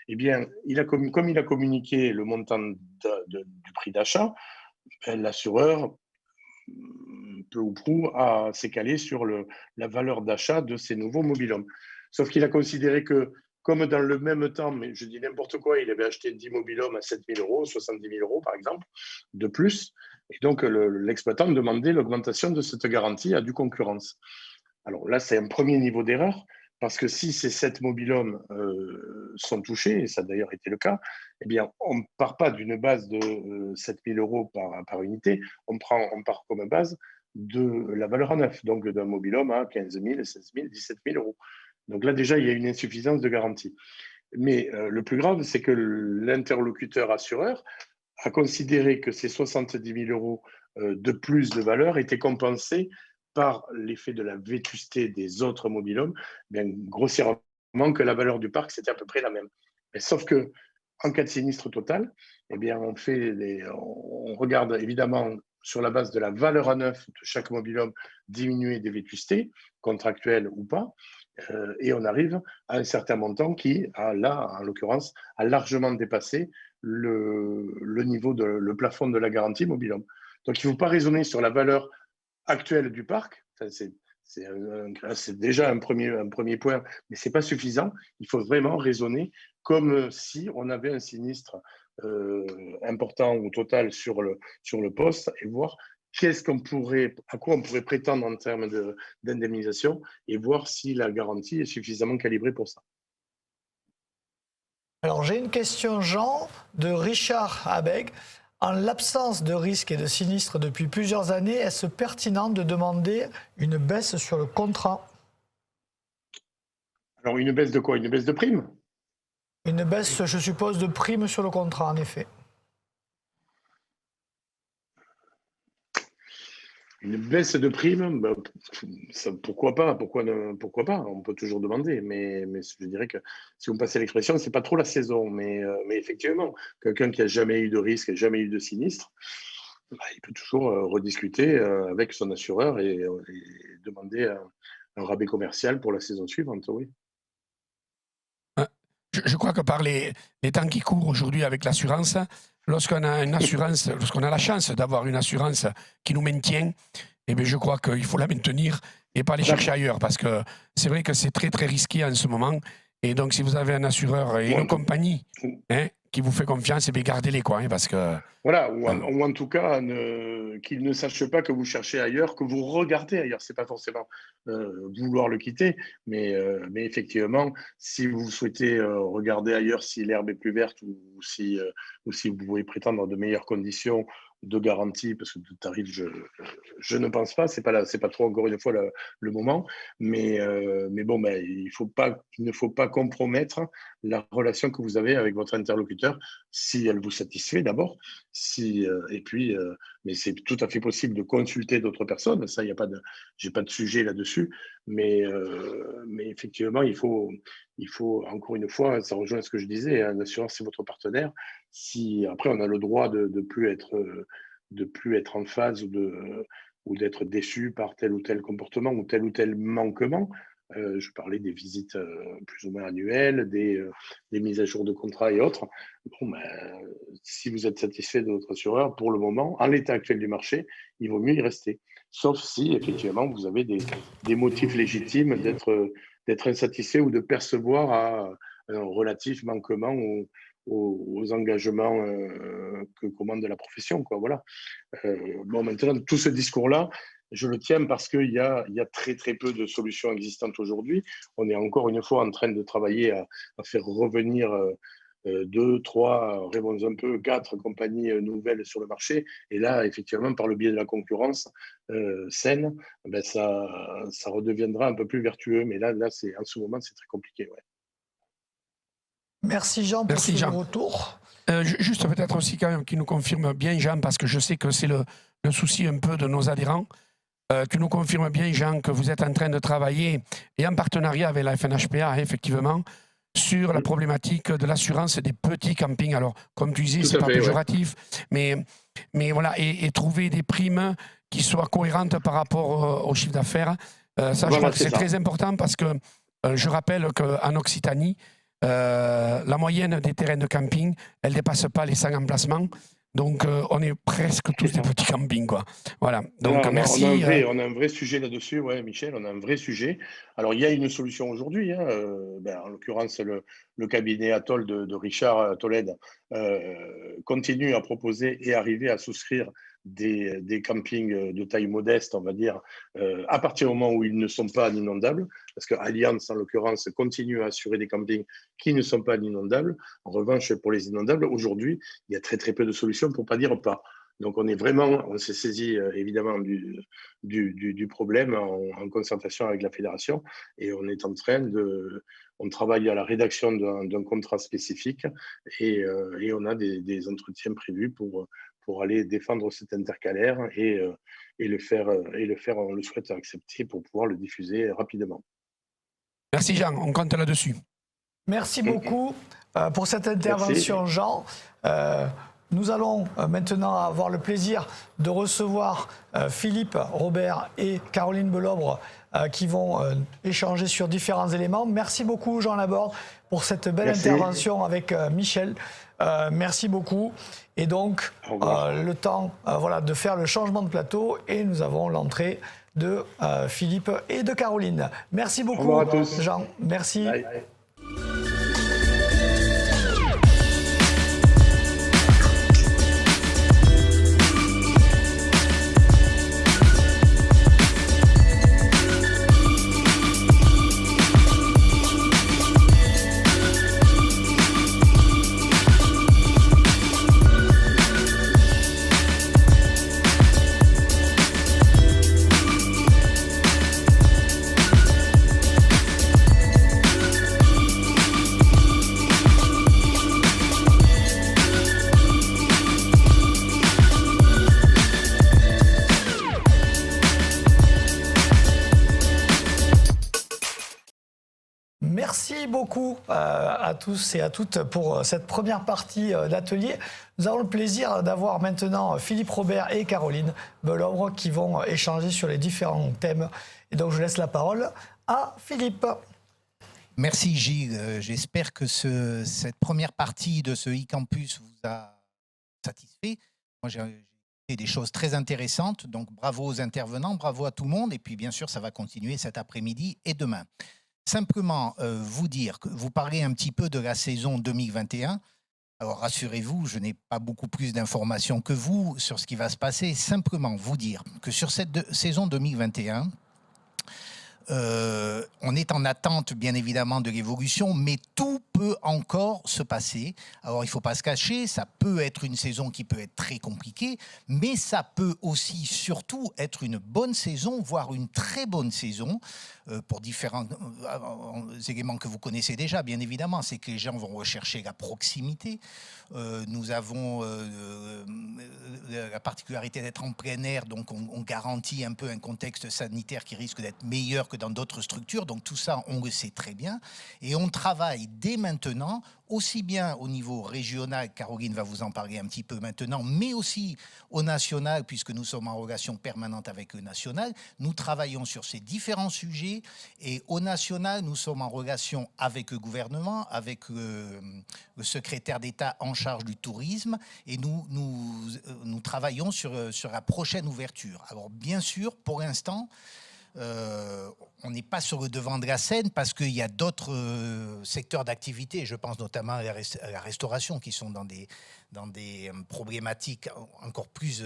Eh bien, comme il a communiqué le montant du prix d'achat, l'assureur, peu ou prou, s'est calé sur la valeur d'achat de ces nouveaux mobil-homes. Sauf qu'il a considéré que, comme dans le même temps, mais je dis n'importe quoi, il avait acheté 10 mobil-homes à 7 000 euros, 70 000 euros par exemple, de plus. Et donc, l'exploitant demandait l'augmentation de cette garantie à due concurrence. Alors là, c'est un premier niveau d'erreur, parce que si ces 7 mobil-homes sont touchés, et ça a d'ailleurs été le cas, eh bien, on ne part pas d'une base de 7 000 euros par unité, on part comme base de la valeur en neuf, donc d'un mobil-homme à 15 000, 16 000, 17 000 euros. Donc là, déjà, il y a une insuffisance de garantie. Mais le plus grave, c'est que l'interlocuteur assureur a considéré que ces 70 000 euros de plus de valeur étaient compensés par l'effet de la vétusté des autres mobil-homes, bien grossièrement que la valeur du parc, c'était à peu près la même. Mais sauf que en cas de sinistre total, eh bien, on regarde évidemment sur la base de la valeur à neuf de chaque mobil-homme diminué des vétustés, contractuelles ou pas, et on arrive à un certain montant qui, là, en l'occurrence, a largement dépassé le niveau le plafond de la garantie mobil-homme. Donc, il ne faut pas raisonner sur la valeur actuelle du parc. C'est déjà un premier point, mais ce n'est pas suffisant. Il faut vraiment raisonner comme si on avait un sinistre important ou total sur le poste et voir à quoi on pourrait prétendre en termes d'indemnisation et voir si la garantie est suffisamment calibrée pour ça. Alors j'ai une question, Jean, de Richard Abeg. En l'absence de risque et de sinistre depuis plusieurs années, est-ce pertinent de demander une baisse sur le contrat? Alors une baisse de quoi? Une baisse de prime? Une baisse, je suppose, de prime sur le contrat, en effet. Une baisse de prime, pourquoi pas? Pourquoi pas? On peut toujours demander, mais je dirais que si on passait l'expression, c'est pas trop la saison. Mais effectivement, quelqu'un qui a jamais eu de risque, jamais eu de sinistre, il peut toujours rediscuter avec son assureur et demander un rabais commercial pour la saison suivante, oui. Je crois que par les temps qui courent aujourd'hui avec l'assurance, lorsqu'on a la chance d'avoir une assurance qui nous maintient, eh bien je crois qu'il faut la maintenir et pas aller chercher ailleurs, parce que c'est vrai que c'est très très risqué en ce moment. Et donc si vous avez un assureur et une compagnie qui vous fait confiance, eh bien gardez-les, quoi, parce que... Voilà, ou en tout cas, qu'il ne sache pas que vous cherchez ailleurs, que vous regardez ailleurs. C'est pas forcément vouloir le quitter, mais effectivement, si vous souhaitez regarder ailleurs si l'herbe est plus verte ou si vous pouvez prétendre de meilleures conditions de garantie, parce que de tarif, je ne pense pas, c'est pas trop encore une fois le moment, mais bon, il ne faut pas compromettre la relation que vous avez avec votre interlocuteur si elle vous satisfait d'abord. Et puis, mais c'est tout à fait possible de consulter d'autres personnes. Ça, j'ai pas de sujet là-dessus. Mais effectivement, il faut encore une fois, ça rejoint ce que je disais. L'assurance, c'est votre partenaire. Si après, on a le droit de plus être en phase ou d'être déçu par tel ou tel comportement ou tel manquement. Je parlais des visites plus ou moins annuelles, des mises à jour de contrat et autres. Bon, si vous êtes satisfait de votre assureur, pour le moment, en l'état actuel du marché, il vaut mieux y rester. Sauf si, effectivement, vous avez des motifs légitimes d'être insatisfait ou de percevoir un relatif manquement aux engagements que commande la profession, quoi. Voilà. Maintenant, tout ce discours-là, je le tiens parce qu'il y a très très peu de solutions existantes aujourd'hui. On est encore une fois en train de travailler à faire revenir 2, 3, rêvons un peu, 4 compagnies nouvelles sur le marché. Et là, effectivement, par le biais de la concurrence saine, ça redeviendra un peu plus vertueux. Mais là en ce moment, c'est très compliqué. Ouais. Merci Jean pour ce retour. Juste peut-être aussi quand même qu'il nous confirme bien, Jean, parce que je sais que c'est le souci un peu de nos adhérents. Tu nous confirmes bien, Jean, que vous êtes en train de travailler, et en partenariat avec la FNHPA, effectivement, sur la problématique de l'assurance des petits campings. Alors, comme tu disais, Tout c'est à pas fait, péjoratif, mais voilà, et trouver des primes qui soient cohérentes par rapport au chiffre d'affaires. Ça, je Voilà, crois que c'est c'est ça. très important parce que je rappelle qu'en Occitanie, la moyenne des terrains de camping, elle ne dépasse pas les 100 emplacements. Donc, on est presque tous des petits campings, quoi. Voilà. Donc, Là, merci. on a un vrai sujet là-dessus, ouais, Michel, on a un vrai sujet. Alors, il y a une solution aujourd'hui, hein, en l'occurrence, le cabinet Atoll de Richard Tolède continue à proposer et arriver à souscrire des campings de taille modeste, on va dire, à partir du moment où ils ne sont pas inondables, parce que Allianz, en l'occurrence, continue à assurer des campings qui ne sont pas inondables. En revanche, pour les inondables, aujourd'hui, il y a très très peu de solutions, pour ne pas dire pas. Donc on s'est saisi évidemment du problème en concertation avec la fédération et on travaille à la rédaction d'un contrat spécifique et on a des entretiens prévus pour aller défendre cet intercalaire et le faire, on le souhaite accepter pour pouvoir le diffuser rapidement. Merci, Jean. On compte là-dessus. Merci beaucoup pour cette intervention, Merci. Jean. Nous allons maintenant avoir le plaisir de recevoir Philippe Robert et Caroline Belobre qui vont échanger sur différents éléments. Merci beaucoup, Jean Laborde, pour cette belle intervention avec Michel. Merci beaucoup. Et donc, le temps de faire le changement de plateau et nous avons l'entrée de Philippe et de Caroline. Merci beaucoup, Au revoir à tous. Jean. Merci. Bye. Merci beaucoup à tous et à toutes pour cette première partie d'atelier. Nous avons le plaisir d'avoir maintenant Philippe Robert et Caroline Belobre qui vont échanger sur les différents thèmes. Et donc je laisse la parole à Philippe. Merci Gilles. J'espère que cette première partie de ce e-campus vous a satisfait. Moi, j'ai fait des choses très intéressantes. Donc bravo aux intervenants, bravo à tout le monde. Et puis bien sûr, ça va continuer cet après-midi et demain. Simplement vous dire que vous parlez un petit peu de la saison 2021. Alors rassurez-vous, je n'ai pas beaucoup plus d'informations que vous sur ce qui va se passer. Simplement vous dire que sur cette saison 2021, on est en attente bien évidemment de l'évolution, mais tout peut encore se passer. Alors il ne faut pas se cacher, ça peut être une saison qui peut être très compliquée, mais ça peut aussi surtout être une bonne saison, voire une très bonne saison, pour différents éléments que vous connaissez déjà, bien évidemment. C'est que les gens vont rechercher la proximité. Nous avons la particularité d'être en plein air, donc on garantit un peu un contexte sanitaire qui risque d'être meilleur que dans d'autres structures. Donc tout ça, on le sait très bien. Et on travaille dès maintenant, aussi bien au niveau régional, Caroline va vous en parler un petit peu maintenant, mais aussi au national, puisque nous sommes en relation permanente avec le national. Nous travaillons sur ces différents sujets. Et au national, nous sommes en relation avec le gouvernement, avec le secrétaire d'État en charge du tourisme. Et nous travaillons sur la prochaine ouverture. Alors bien sûr, pour l'instant, on n'est pas sur le devant de la scène parce qu'il y a d'autres secteurs d'activité, je pense notamment à la restauration, qui sont dans des problématiques encore plus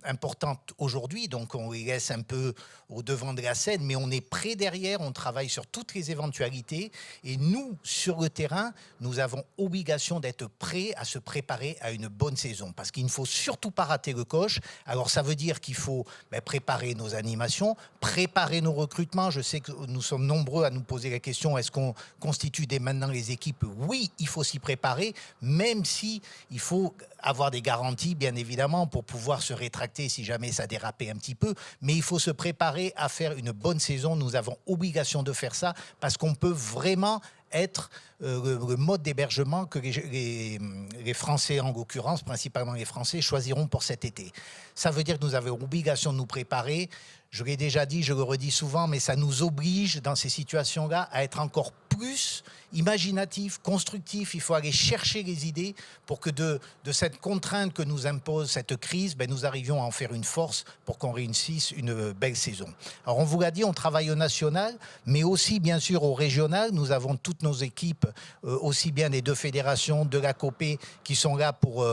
importantes aujourd'hui. Donc on les laisse un peu au devant de la scène, mais on est prêt derrière, on travaille sur toutes les éventualités. Et nous, sur le terrain, nous avons obligation d'être prêts à se préparer à une bonne saison, parce qu'il ne faut surtout pas rater le coche. Alors ça veut dire qu'il faut préparer nos animations, préparer nos recrutements. Je sais que nous sommes nombreux à nous poser la question, est-ce qu'on constitue dès maintenant les équipes? Oui, il faut s'y préparer, même si il faut faut avoir des garanties, bien évidemment, pour pouvoir se rétracter si jamais ça dérapait un petit peu. Mais il faut se préparer à faire une bonne saison. Nous avons obligation de faire ça parce qu'on peut vraiment être le mode d'hébergement que les Français, en l'occurrence, principalement les Français, choisiront pour cet été. Ça veut dire que nous avons obligation de nous préparer. Je l'ai déjà dit, je le redis souvent, mais ça nous oblige, dans ces situations-là, à être encore plus imaginatif, constructif. Il faut aller chercher les idées pour que de cette contrainte que nous impose cette crise, nous arrivions à en faire une force pour qu'on réussisse une belle saison. Alors on vous l'a dit, on travaille au national, mais aussi bien sûr au régional. Nous avons toutes nos équipes, aussi bien des deux fédérations, de la COPE, qui sont là pour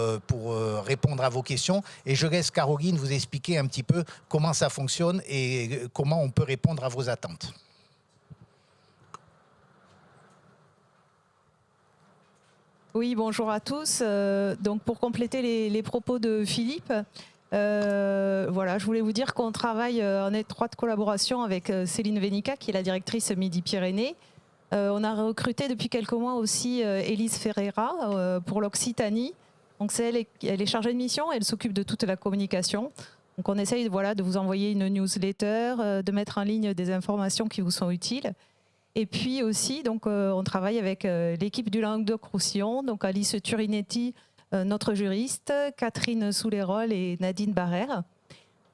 répondre à vos questions. Et je laisse Caroline vous expliquer un petit peu comment ça fonctionne et comment on peut répondre à vos attentes. Oui, bonjour à tous. Donc pour compléter les propos de Philippe, voilà, je voulais vous dire qu'on travaille en étroite collaboration avec Céline Vénica, qui est la directrice Midi-Pyrénées. On a recruté depuis quelques mois aussi Élise Ferreira pour l'Occitanie. Donc elle est chargée de mission, elle s'occupe de toute la communication. Donc on essaye de vous envoyer une newsletter, de mettre en ligne des informations qui vous sont utiles. Et puis aussi, donc, on travaille avec l'équipe du Languedoc-Roussillon, donc Alice Turinetti, notre juriste, Catherine Soulérol et Nadine Barrère.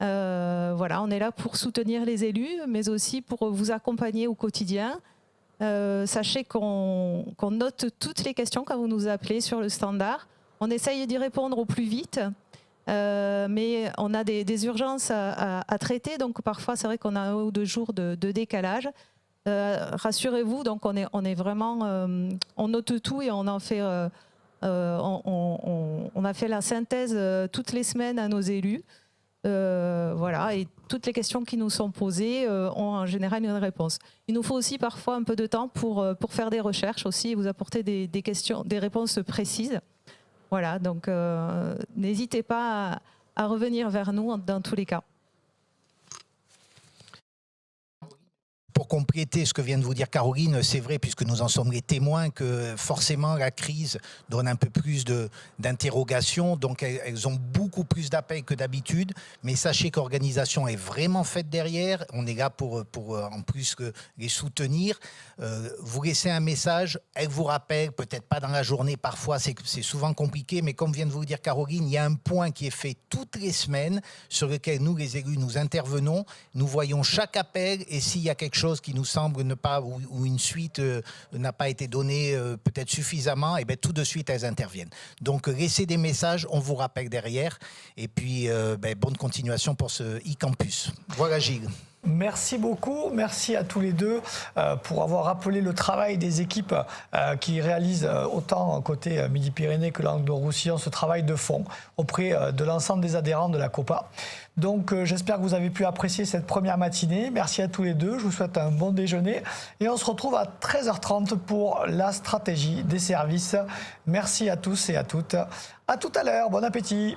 Voilà, on est là pour soutenir les élus, mais aussi pour vous accompagner au quotidien. Sachez qu'on note toutes les questions quand vous nous appelez sur le standard. On essaye d'y répondre au plus vite, mais on a des urgences à traiter, donc parfois c'est vrai qu'on a 1 ou 2 jours de décalage. Rassurez-vous, donc on est vraiment, on note tout et on en fait, on a fait la synthèse toutes les semaines à nos élus, voilà, et toutes les questions qui nous sont posées ont en général une réponse. Il nous faut aussi parfois un peu de temps pour faire des recherches aussi et vous apporter des questions, des réponses précises. Voilà, donc n'hésitez pas à revenir vers nous dans tous les cas. Pour compléter ce que vient de vous dire Caroline, c'est vrai, puisque nous en sommes les témoins, que forcément la crise donne un peu plus d'interrogations, donc elles ont beaucoup plus d'appels que d'habitude, mais sachez que l'organisation est vraiment faite derrière, on est là pour en plus les soutenir. Vous laissez un message, elle vous rappelle, peut-être pas dans la journée, parfois c'est souvent compliqué, mais comme vient de vous le dire Caroline, il y a un point qui est fait toutes les semaines, sur lequel nous les élus, nous intervenons, nous voyons chaque appel, et s'il y a quelque chose qui nous semble ne pas, ou une suite n'a pas été donnée peut-être suffisamment, et bien tout de suite elles interviennent. Donc laissez des messages, on vous rappelle derrière, et puis bonne continuation pour ce e-campus. Voilà Gilles. Merci beaucoup, merci à tous les deux pour avoir rappelé le travail des équipes qui réalisent autant côté Midi-Pyrénées que Languedoc-Roussillon, ce travail de fond auprès de l'ensemble des adhérents de la COPA. Donc j'espère que vous avez pu apprécier cette première matinée. Merci à tous les deux, je vous souhaite un bon déjeuner et on se retrouve à 13h30 pour la stratégie des services. Merci à tous et à toutes. À tout à l'heure, bon appétit.